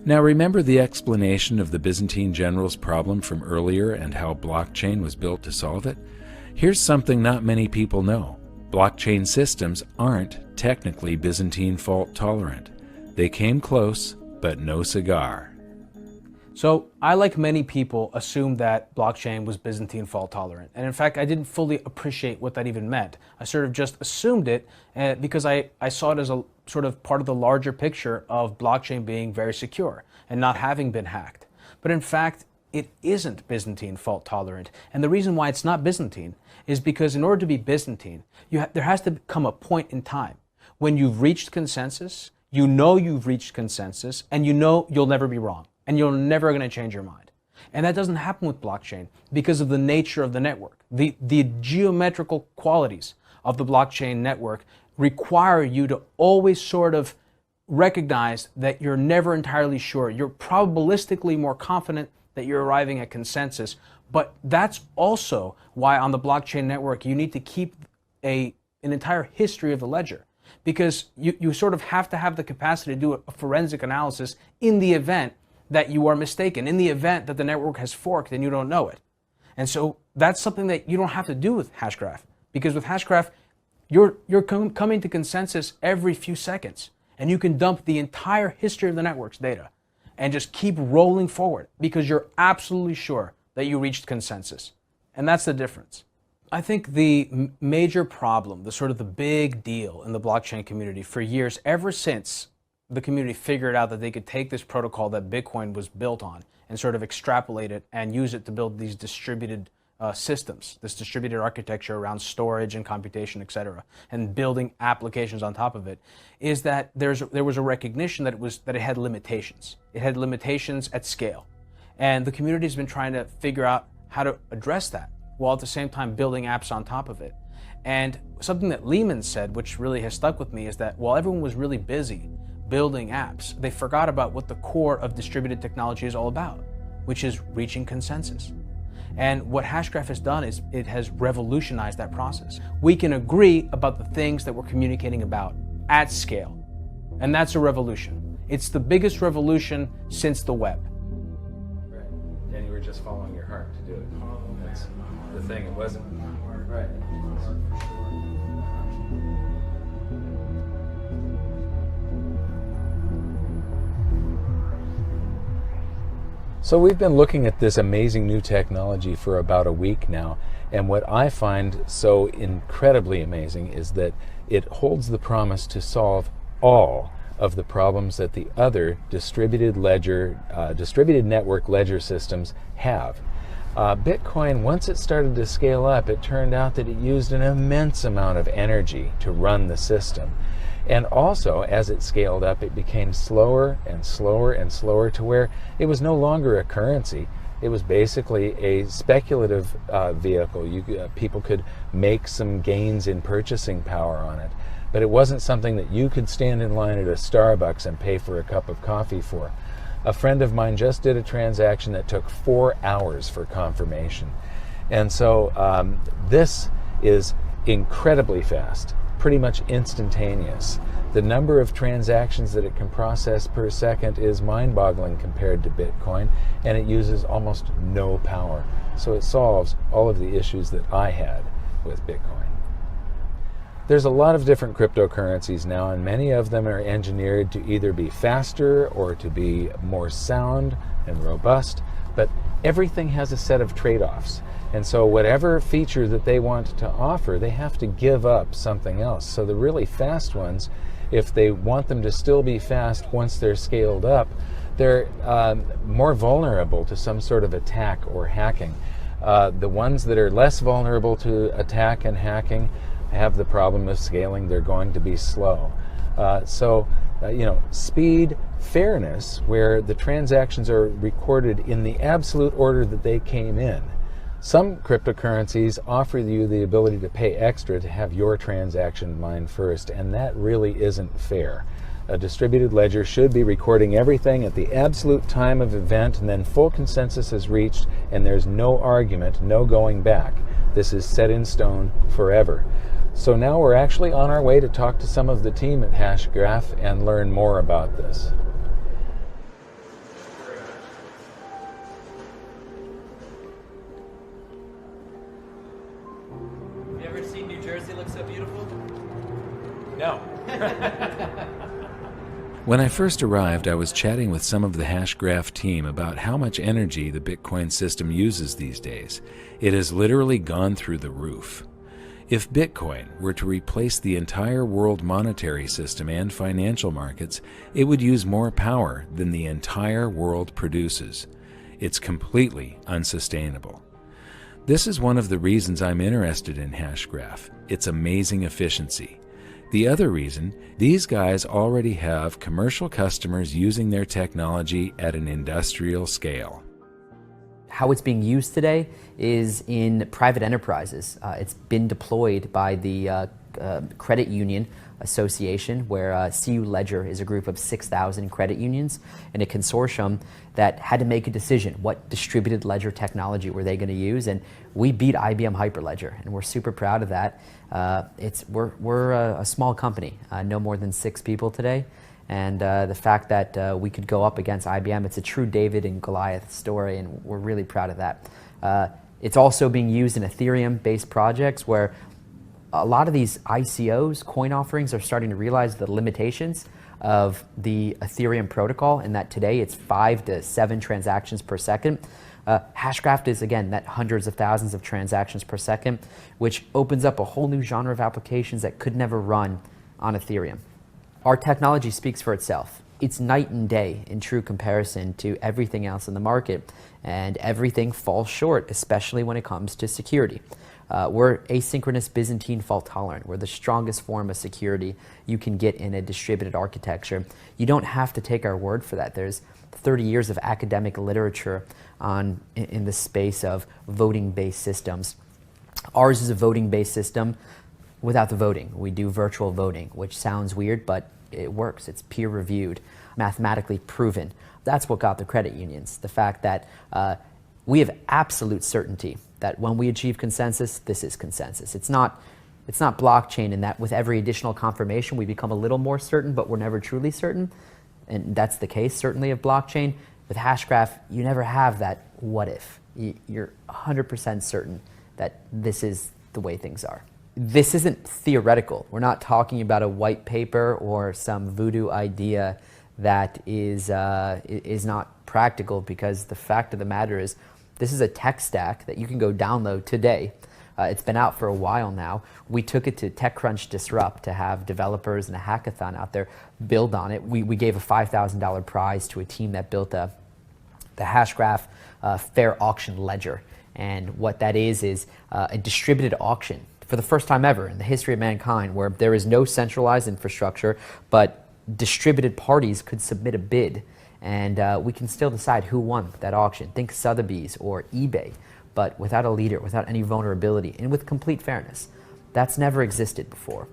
Now remember the explanation of the Byzantine general's problem from earlier and how blockchain was built to solve it? Here's something not many people know. Blockchain systems aren't technically Byzantine fault tolerant. They came close, but no cigar. So I, like many people, assumed that blockchain was Byzantine fault tolerant. And in fact, I didn't fully appreciate what that even meant. I sort of just assumed it because I saw it as a sort of part of the larger picture of blockchain being very secure and not having been hacked. But in fact, it isn't Byzantine fault tolerant. And the reason why it's not Byzantine is because in order to be Byzantine, there has to come a point in time when you've reached consensus, you know you've reached consensus, and you know you'll never be wrong. And you're never going to change your mind. And that doesn't happen with blockchain because of the nature of the network. The geometrical qualities of the blockchain network require you to always sort of recognize that you're never entirely sure. You're probabilistically more confident that you're arriving at consensus. But that's also why on the blockchain network you need to keep an entire history of the ledger. Because you sort of have to have the capacity to do a forensic analysis in the event that you are mistaken, in the event that the network has forked and you don't know it. And so that's something that you don't have to do with Hashgraph, because with Hashgraph, you're coming to consensus every few seconds, and you can dump the entire history of the network's data and just keep rolling forward because you're absolutely sure that you reached consensus. And that's the difference. I think the major problem, the sort of the big deal in the blockchain community for years, ever since the community figured out that they could take this protocol that Bitcoin was built on and sort of extrapolate it and use it to build these distributed systems, this distributed architecture around storage and computation, etc., and building applications on top of it, is that there was a recognition that it had limitations. It had limitations at scale. And the community has been trying to figure out how to address that while at the same time building apps on top of it. And something that Lehman said, which really has stuck with me, is that while everyone was really busy building apps, they forgot about what the core of distributed technology is all about, which is reaching consensus. And what Hashgraph has done is it has revolutionized that process. We can agree about the things that we're communicating about at scale. And that's a revolution. It's the biggest revolution since the web. Right. And you were just following your heart to do it. That's the thing, it wasn't. Right. So we've been looking at this amazing new technology for about a week now, and what I find so incredibly amazing is that it holds the promise to solve all of the problems that the other distributed network ledger systems have. Bitcoin, once it started to scale up, it turned out that it used an immense amount of energy to run the system. And also, as it scaled up, it became slower and slower and slower to where it was no longer a currency. It was basically a speculative vehicle. People could make some gains in purchasing power on it. But it wasn't something that you could stand in line at a Starbucks and pay for a cup of coffee for. A friend of mine just did a transaction that took 4 hours for confirmation. And so this is incredibly fast, pretty much instantaneous. The number of transactions that it can process per second is mind-boggling compared to Bitcoin, and it uses almost no power. So it solves all of the issues that I had with Bitcoin. There's a lot of different cryptocurrencies now, and many of them are engineered to either be faster or to be more sound and robust, but everything has a set of trade-offs. And so whatever feature that they want to offer, they have to give up something else. So the really fast ones, if they want them to still be fast once they're scaled up, they're more vulnerable to some sort of attack or hacking. The ones that are less vulnerable to attack and hacking have the problem of scaling. They're going to be slow. Speed, fairness, where the transactions are recorded in the absolute order that they came in. Some cryptocurrencies offer you the ability to pay extra to have your transaction mined first, and that really isn't fair. A distributed ledger should be recording everything at the absolute time of event, and then full consensus is reached, and there's no argument, no going back. This is set in stone forever. So now we're actually on our way to talk to some of the team at Hashgraph and learn more about this. Have you ever seen New Jersey look so beautiful? No. When I first arrived, I was chatting with some of the Hashgraph team about how much energy the Bitcoin system uses these days. It has literally gone through the roof. If Bitcoin were to replace the entire world monetary system and financial markets, it would use more power than the entire world produces. It's completely unsustainable. This is one of the reasons I'm interested in Hashgraph, its amazing efficiency. The other reason, these guys already have commercial customers using their technology at an industrial scale. How it's being used today is in private enterprises. It's been deployed by the Credit Union Association, where CU Ledger is a group of 6,000 credit unions and a consortium that had to make a decision. What distributed ledger technology were they going to use? And we beat IBM Hyperledger, and we're super proud of that. We're a small company, no more than 6 people today. And the fact that we could go up against IBM, it's a true David and Goliath story, and we're really proud of that. It's also being used in Ethereum-based projects where a lot of these ICOs, coin offerings, are starting to realize the limitations of the Ethereum protocol, and that today it's 5 to 7 transactions per second. Hashgraph is, again, that hundreds of thousands of transactions per second, which opens up a whole new genre of applications that could never run on Ethereum. Our technology speaks for itself. It's night and day in true comparison to everything else in the market, and everything falls short, especially when it comes to security. We're asynchronous Byzantine fault tolerant. We're the strongest form of security you can get in a distributed architecture. You don't have to take our word for that. There's 30 years of academic literature in the space of voting-based systems. Ours is a voting-based system without the voting. We do virtual voting, which sounds weird, but it works. It's peer-reviewed, mathematically proven. That's what got the credit unions, the fact that we have absolute certainty that when we achieve consensus, this is consensus. It's not blockchain in that with every additional confirmation, we become a little more certain, but we're never truly certain. And that's the case, certainly, of blockchain. With Hashgraph, you never have that what if. You're 100% certain that this is the way things are. This isn't theoretical. We're not talking about a white paper or some voodoo idea that is not practical because the fact of the matter is this is a tech stack that you can go download today. It's been out for a while now. We took it to TechCrunch Disrupt to have developers and a hackathon out there build on it. We gave a $5,000 prize to a team that built the Hashgraph fair auction ledger. And what that is a distributed auction for the first time ever in the history of mankind, where there is no centralized infrastructure, but distributed parties could submit a bid, and we can still decide who won that auction. Think Sotheby's or eBay, but without a leader, without any vulnerability, and with complete fairness. That's never existed before.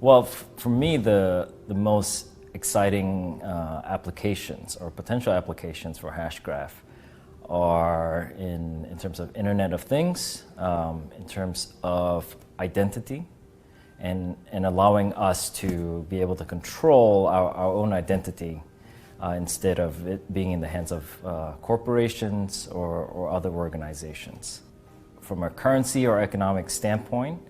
Well, for me, the most exciting applications or potential applications for Hashgraph are in terms of Internet of Things, in terms of identity, and allowing us to be able to control our own identity instead of it being in the hands of corporations or other organizations. From a currency or economic standpoint,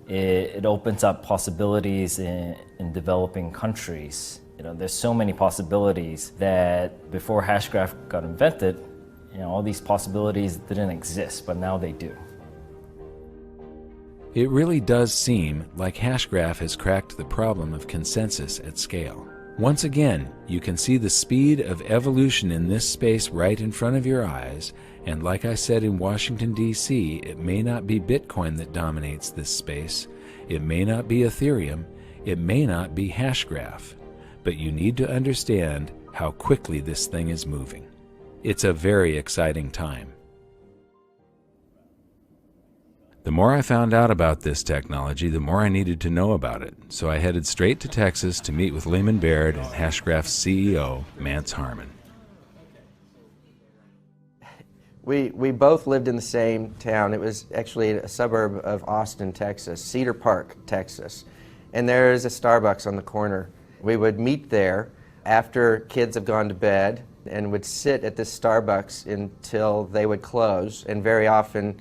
it opens up possibilities in developing countries. You know, there's so many possibilities that before Hashgraph got invented, you know, all these possibilities didn't exist, but now they do. It really does seem like Hashgraph has cracked the problem of consensus at scale. Once again, you can see the speed of evolution in this space right in front of your eyes, and like I said in Washington, D.C., it may not be Bitcoin that dominates this space, it may not be Ethereum, it may not be Hashgraph, but you need to understand how quickly this thing is moving. It's a very exciting time. The more I found out about this technology, the more I needed to know about it, so I headed straight to Texas to meet with Lehman Baird and Hashgraph's CEO, Mance Harmon. We both lived in the same town. It was actually a suburb of Austin, Texas, Cedar Park, Texas. And there is a Starbucks on the corner. We would meet there after kids have gone to bed and would sit at this Starbucks until they would close, and very often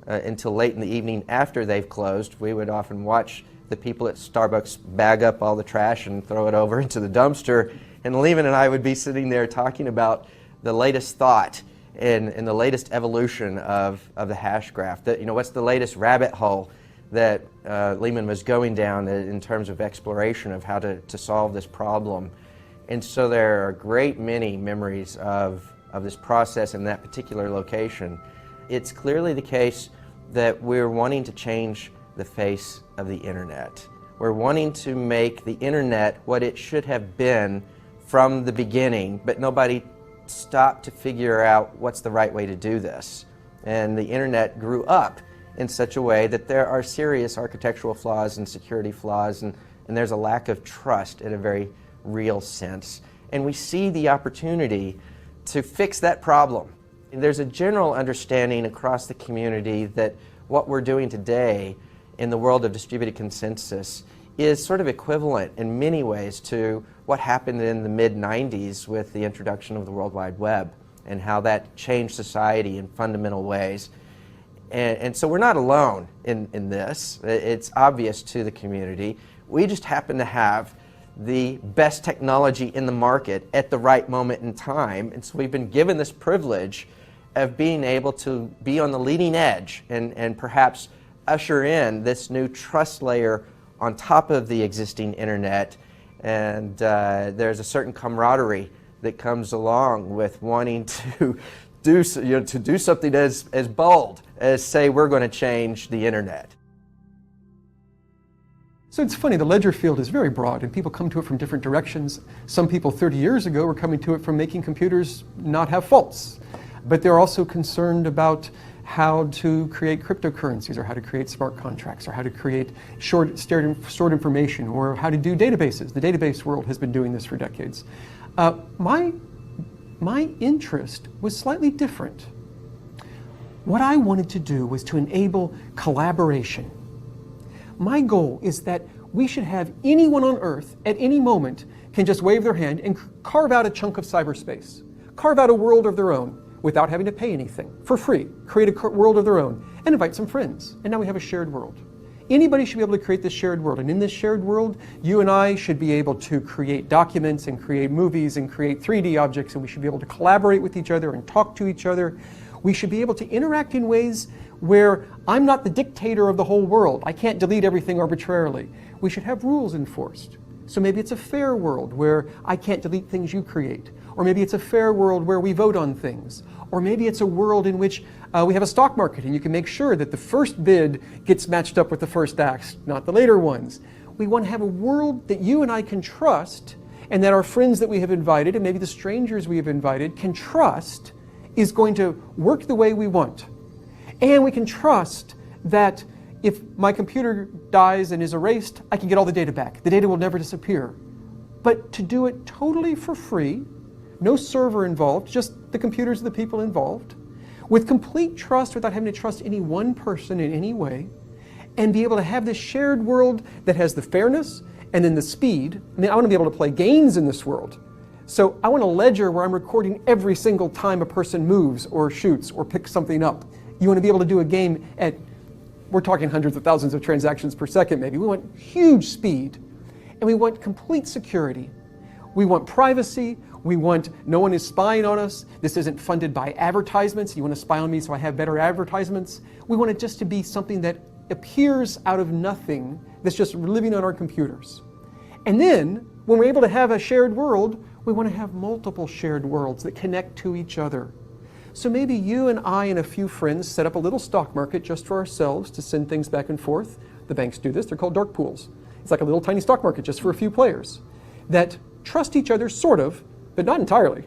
until late in the evening after they've closed. We would often watch the people at Starbucks bag up all the trash and throw it over into the dumpster, and Lehman and I would be sitting there talking about the latest thought and the latest evolution of the Hashgraph. That, you know, what's the latest rabbit hole that Lehman was going down in terms of exploration of how to solve this problem. And so there are a great many memories of this process in that particular location. It's clearly the case that we're wanting to change the face of the internet. We're wanting to make the internet what it should have been from the beginning, but nobody stopped to figure out what's the right way to do this. And the internet grew up in such a way that there are serious architectural flaws and security flaws, and there's a lack of trust in a very real sense. And we see the opportunity to fix that problem. There's a general understanding across the community that what we're doing today in the world of distributed consensus is sort of equivalent in many ways to what happened in the mid-90s with the introduction of the World Wide Web and how that changed society in fundamental ways. And so we're not alone in this. It's obvious to the community. We just happen to have the best technology in the market at the right moment in time, and so we've been given this privilege of being able to be on the leading edge and perhaps usher in this new trust layer on top of the existing internet. And there's a certain camaraderie that comes along with wanting to do something as bold as say we're going to change the internet. So it's funny, the ledger field is very broad and people come to it from different directions. Some people 30 years ago were coming to it from making computers not have faults. But they're also concerned about how to create cryptocurrencies, or how to create smart contracts, or how to create stored information, or how to do databases. The database world has been doing this for decades. My interest was slightly different. What I wanted to do was to enable collaboration. My goal is that we should have anyone on Earth at any moment can just wave their hand and carve out a chunk of cyberspace, carve out a world of their own, without having to pay anything, for free, create a world of their own, and invite some friends. And now we have a shared world. Anybody should be able to create this shared world. And in this shared world, you and I should be able to create documents and create movies and create 3D objects, and we should be able to collaborate with each other and talk to each other. We should be able to interact in ways where I'm not the dictator of the whole world. I can't delete everything arbitrarily. We should have rules enforced. So maybe it's a fair world where I can't delete things you create. Or maybe it's a fair world where we vote on things. Or maybe it's a world in which we have a stock market and you can make sure that the first bid gets matched up with the first act, not the later ones. We want to have a world that you and I can trust, and that our friends that we have invited, and maybe the strangers we have invited, can trust is going to work the way we want. And we can trust that if my computer dies and is erased, I can get all the data back. The data will never disappear. But to do it totally for free, no server involved, just the computers of the people involved, with complete trust without having to trust any one person in any way, and be able to have this shared world that has the fairness and then the speed. I mean, I want to be able to play games in this world. So I want a ledger where I'm recording every single time a person moves or shoots or picks something up. You want to be able to do a game at, we're talking hundreds of thousands of transactions per second maybe. We want huge speed, and we want complete security. We want privacy. We want no one is spying on us. This isn't funded by advertisements. You want to spy on me so I have better advertisements. We want it just to be something that appears out of nothing, that's just living on our computers. And then, when we're able to have a shared world, we want to have multiple shared worlds that connect to each other. So maybe you and I and a few friends set up a little stock market just for ourselves to send things back and forth. The banks do this. They're called dark pools. It's like a little tiny stock market just for a few players that trust each other, sort of, but not entirely.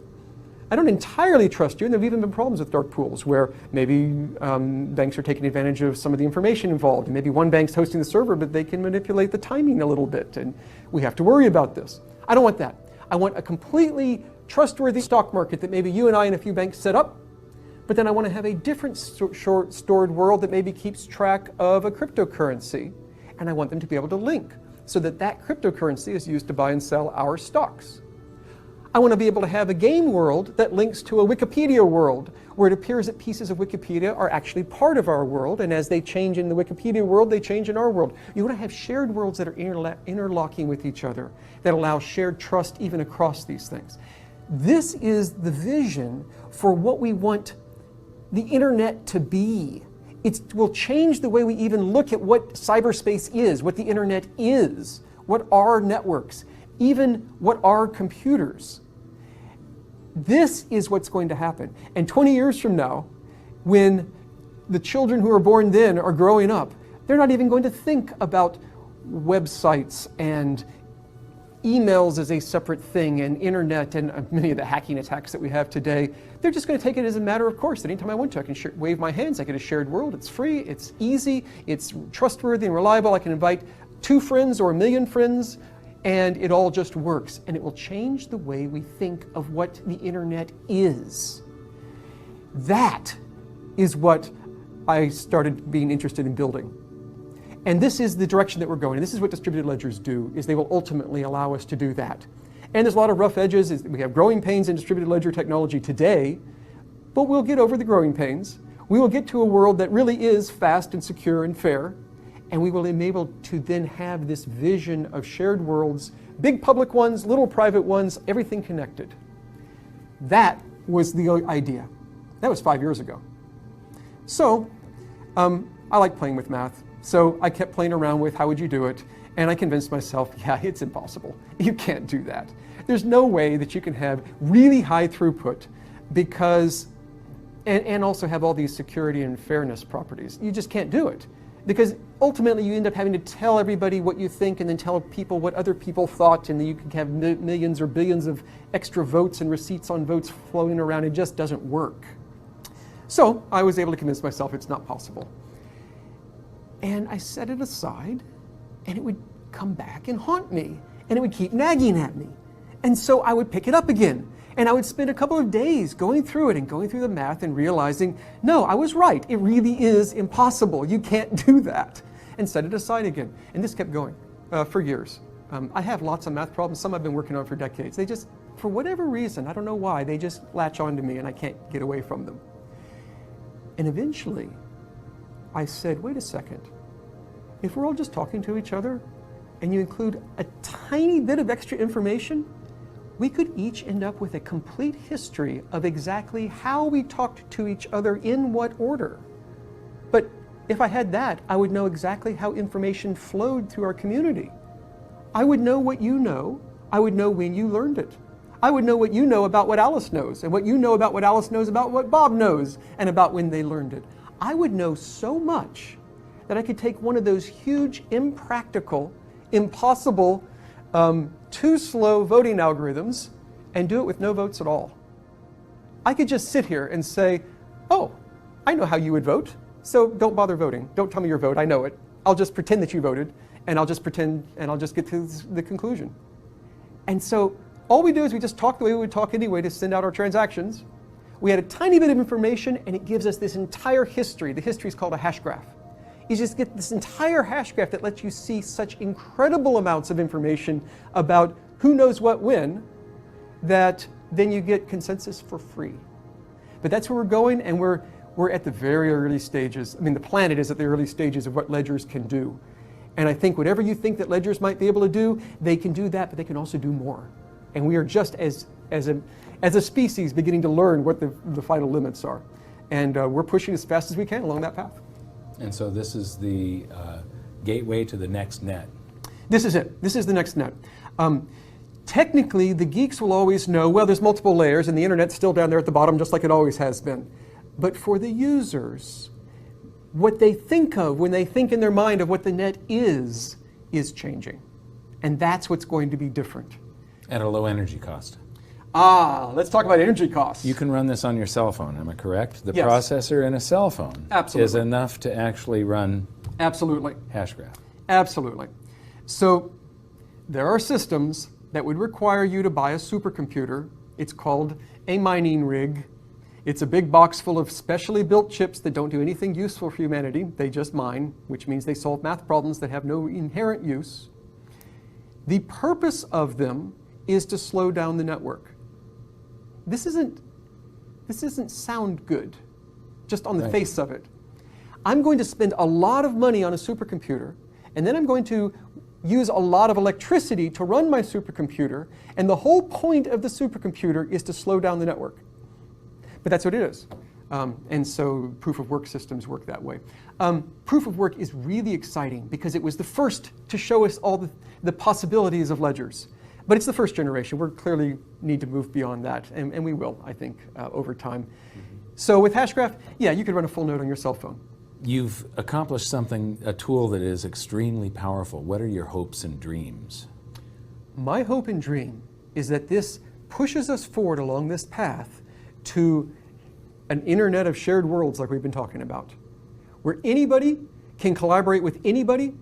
I don't entirely trust you, and there have even been problems with dark pools where maybe banks are taking advantage of some of the information involved, and maybe one bank's hosting the server, but they can manipulate the timing a little bit, and we have to worry about this. I don't want that. I want a completely trustworthy stock market that maybe you and I and a few banks set up, but then I want to have a different stored world that maybe keeps track of a cryptocurrency, and I want them to be able to link so that that cryptocurrency is used to buy and sell our stocks. I want to be able to have a game world that links to a Wikipedia world, where it appears that pieces of Wikipedia are actually part of our world, and as they change in the Wikipedia world, they change in our world. You want to have shared worlds that are interlocking with each other, that allow shared trust even across these things. This is the vision for what we want the internet to be. It will change the way we even look at what cyberspace is, what the internet is, what are networks, even what are computers. This is what's going to happen. And 20 years from now, when the children who are born then are growing up, they're not even going to think about websites and emails as a separate thing, and internet and many of the hacking attacks that we have today. They're just going to take it as a matter of course that anytime I want to, I can wave my hands, I get a shared world, it's free, it's easy, it's trustworthy and reliable, I can invite 2 friends or 1 million friends, and it all just works. And it will change the way we think of what the internet is. That is what I started being interested in building. And this is the direction that we're going. And this is what distributed ledgers do, is they will ultimately allow us to do that. And there's a lot of rough edges. We have growing pains in distributed ledger technology today, but we'll get over the growing pains. We will get to a world that really is fast and secure and fair, and we will be able to then have this vision of shared worlds, big public ones, little private ones, everything connected. That was the idea. That was 5 years ago. So I like playing with math. So I kept playing around with how would you do it, and I convinced myself, yeah, it's impossible. You can't do that. There's no way that you can have really high throughput because, and also have all these security and fairness properties. You just can't do it. Because ultimately you end up having to tell everybody what you think and then tell people what other people thought, and then you can have millions or billions of extra votes and receipts on votes floating around. It just doesn't work. So I was able to convince myself it's not possible. And I set it aside, and it would come back and haunt me, and it would keep nagging at me. And so I would pick it up again. And I would spend a couple of days going through it and going through the math and realizing, no, I was right. It really is impossible. You can't do that. And set it aside again. And this kept going for years. I have lots of math problems. Some I've been working on for decades. They just, for whatever reason, I don't know why, they just latch onto me and I can't get away from them. And eventually, I said, wait a second. if we're all just talking to each other and you include a tiny bit of extra information, we could each end up with a complete history of exactly how we talked to each other in what order. But if I had that, I would know exactly how information flowed through our community. I would know what you know. I would know when you learned it. I would know what you know about what Alice knows, and what you know about what Alice knows about what Bob knows, and about when they learned it. I would know so much that I could take one of those huge, impractical, impossible, too slow voting algorithms and do it with no votes at all. I could just sit here and say, oh, I know how you would vote, so don't bother voting. Don't tell me your vote, I know it. I'll just pretend that you voted, and I'll just pretend, and I'll just get to the conclusion. And so all we do is we just talk the way we would talk anyway to send out our transactions. We had a tiny bit of information, and it gives us this entire history. The history is called a hash graph. You just get this entire hash graph that lets you see such incredible amounts of information about who knows what when, that then you get consensus for free. But that's where we're going, and we're at the very early stages. I mean, the planet is at the early stages of what ledgers can do. And I think whatever you think that ledgers might be able to do, they can do that, but they can also do more. And we are just as a species beginning to learn what the final limits are. And we're pushing as fast as we can along that path. And so this is the gateway to the next net. This is it. This is the next net. Technically, the geeks will always know, well, there's multiple layers, and the internet's still down there at the bottom, just like it always has been. But for the users, what they think of when they think in their mind of what the net is changing. And that's what's going to be different. At a low energy cost. Let's talk about energy costs. You can run this on your cell phone, am I correct? The Yes. processor in a cell phone Absolutely. is enough to actually run Absolutely. Hashgraph. Absolutely. So there are systems that would require you to buy a supercomputer. It's called a mining rig. It's a big box full of specially built chips that don't do anything useful for humanity. They just mine, which means they solve math problems that have no inherent use. The purpose of them is to slow down the network. This doesn't sound good, just on the face of it. I'm going to spend a lot of money on a supercomputer, and then I'm going to use a lot of electricity to run my supercomputer, and the whole point of the supercomputer is to slow down the network. But that's what it is. And so proof of work systems work that way. Proof of work is really exciting because it was the first to show us all the possibilities of ledgers. But it's the first generation. We clearly need to move beyond that, and we will, I think, over time. So with Hashgraph, yeah, you could run a full node on your cell phone. You've accomplished something, a tool that is extremely powerful. What are your hopes and dreams? My hope and dream is that this pushes us forward along this path to an internet of shared worlds like we've been talking about, where anybody can collaborate with anybody,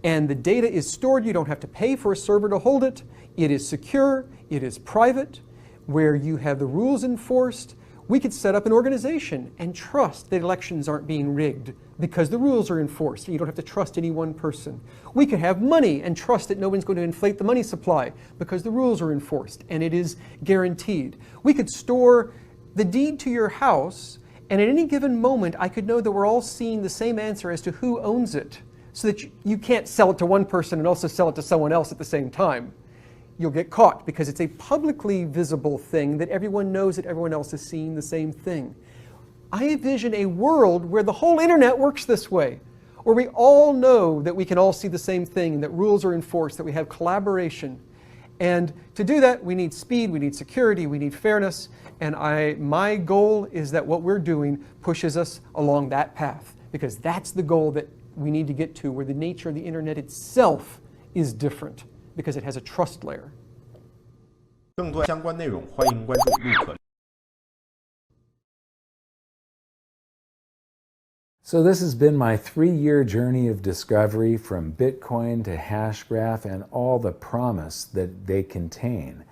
and the data is stored. You don't have to pay for a server to hold it. It is secure, it is private, where you have the rules enforced. We could set up an organization and trust that elections aren't being rigged because the rules are enforced. You don't have to trust any one person. We could have money and trust that no one's going to inflate the money supply because the rules are enforced and it is guaranteed. We could store the deed to your house, and at any given moment I could know that we're all seeing the same answer as to who owns it, so that you can't sell it to one person and also sell it to someone else at the same time. You'll get caught because it's a publicly visible thing that everyone knows that everyone else is seeing the same thing. I envision a world where the whole internet works this way, where we all know that we can all see the same thing, and that rules are enforced, that we have collaboration. And to do that, we need speed, we need security, we need fairness, and my goal is that what we're doing pushes us along that path, because that's the goal that we need to get to, where the nature of the internet itself is different, because it has a trust layer. 更多相关内容，欢迎关注陆可。So this has been my 3-year journey of discovery from Bitcoin to Hashgraph and all the promise that they contain.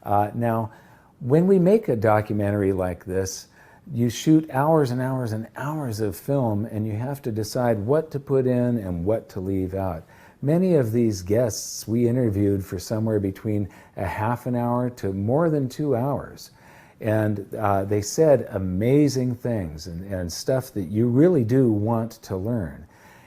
Now, when we make a documentary like this, you shoot hours and hours and hours of film, and you have to decide what to put in and what to leave out. Many of these guests we interviewed for somewhere between a half an hour to more than 2 hours. And they said amazing things and stuff that you really do want to learn.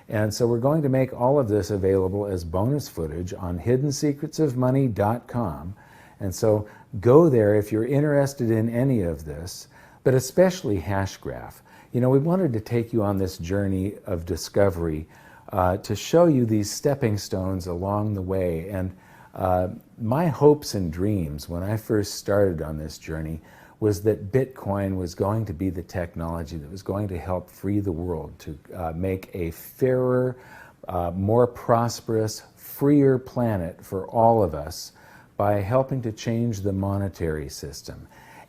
And so we're going to make all of this available as bonus footage on hiddensecretsofmoney.com. And so go there if you're interested in any of this, but especially Hashgraph. You know, we wanted to take you on this journey of discovery to show you these stepping stones along the way. And my hopes and dreams when I first started on this journey was that Bitcoin was going to be the technology that was going to help free the world to make a fairer, more prosperous, freer planet for all of us by helping to change the monetary system.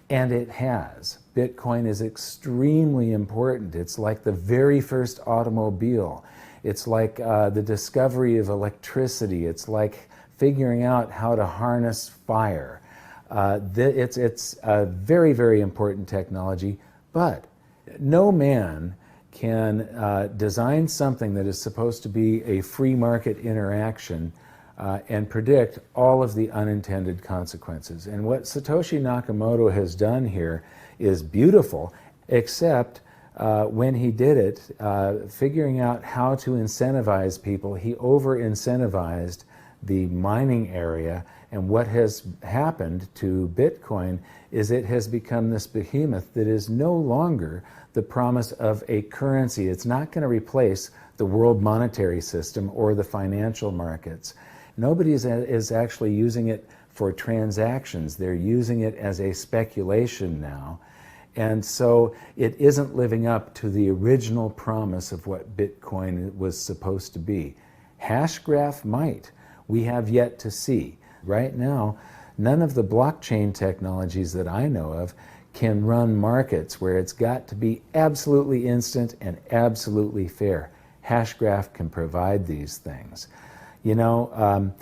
And it has. Bitcoin is extremely important. It's like the very first automobile. It's like the discovery of electricity. It's like figuring out how to harness fire. It's a very, very important technology, but no man can design something that is supposed to be a free market interaction and predict all of the unintended consequences. And what Satoshi Nakamoto has done here is beautiful, except when he did it, figuring out how to incentivize people, he over-incentivized the mining area. And what has happened to Bitcoin is it has become this behemoth that is no longer the promise of a currency. It's not going to replace the world monetary system or the financial markets. Nobody is actually using it for transactions. They're using it as a speculation now. And so it isn't living up to the original promise of what Bitcoin was supposed to be. Hashgraph might. We have yet to see. Right now, none of the blockchain technologies that I know of can run markets where it's got to be absolutely instant and absolutely fair. Hashgraph can provide these things. You know,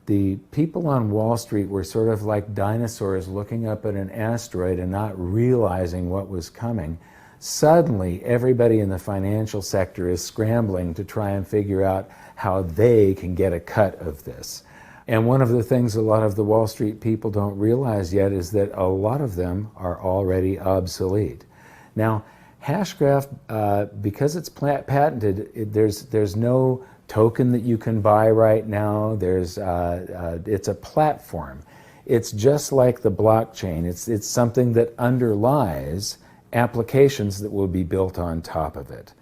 the people on Wall Street were sort of like dinosaurs looking up at an asteroid and not realizing what was coming. Suddenly, everybody in the financial sector is scrambling to try and figure out how they can get a cut of this. And one of the things a lot of the Wall Street people don't realize yet is that a lot of them are already obsolete. Now, Hashgraph, because it's patented, there's no token that you can buy right now. It's a platform. It's just like the blockchain. It's something that underlies applications that will be built on top of it.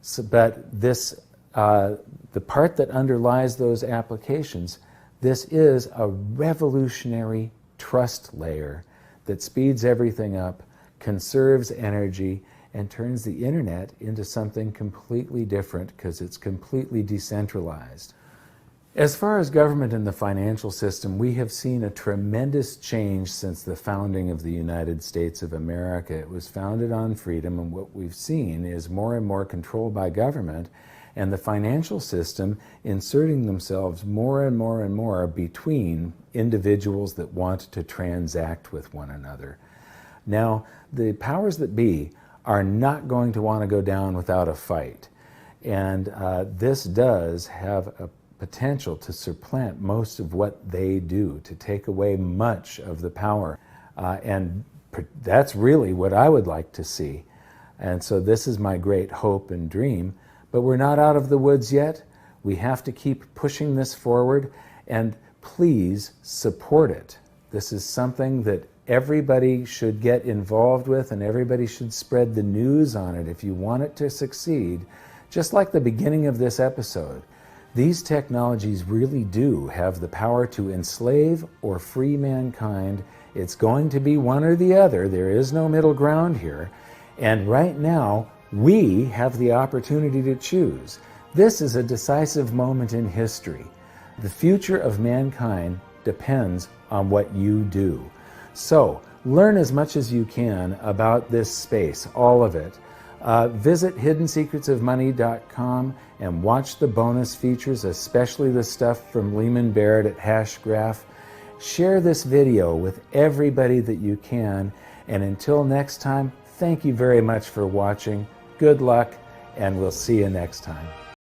So, but this, the part that underlies those applications, this is a revolutionary trust layer that speeds everything up, conserves energy, and turns the internet into something completely different because it's completely decentralized. As far as government and the financial system, we have seen a tremendous change since the founding of the United States of America. It was founded on freedom, and what we've seen is more and more control by government and the financial system inserting themselves more and more and more between individuals that want to transact with one another. Now, the powers that be are not going to want to go down without a fight. And this does have a potential to supplant most of what they do, to take away much of the power. And that's really what I would like to see. And so this is my great hope and dream. But we're not out of the woods yet. We have to keep pushing this forward, and please support it. This is something that everybody should get involved with, and everybody should spread the news on it if you want it to succeed. Just like the beginning of this episode, these technologies really do have the power to enslave or free mankind. It's going to be one or the other. There is no middle ground here. And right now, we have the opportunity to choose. This is a decisive moment in history. The future of mankind depends on what you do. So, learn as much as you can about this space, all of it. Visit hiddensecretsofmoney.com and watch the bonus features, especially the stuff from Lehman Barrett at Hashgraph. Share this video with everybody that you can. And until next time, thank you very much for watching. Good luck, and we'll see you next time.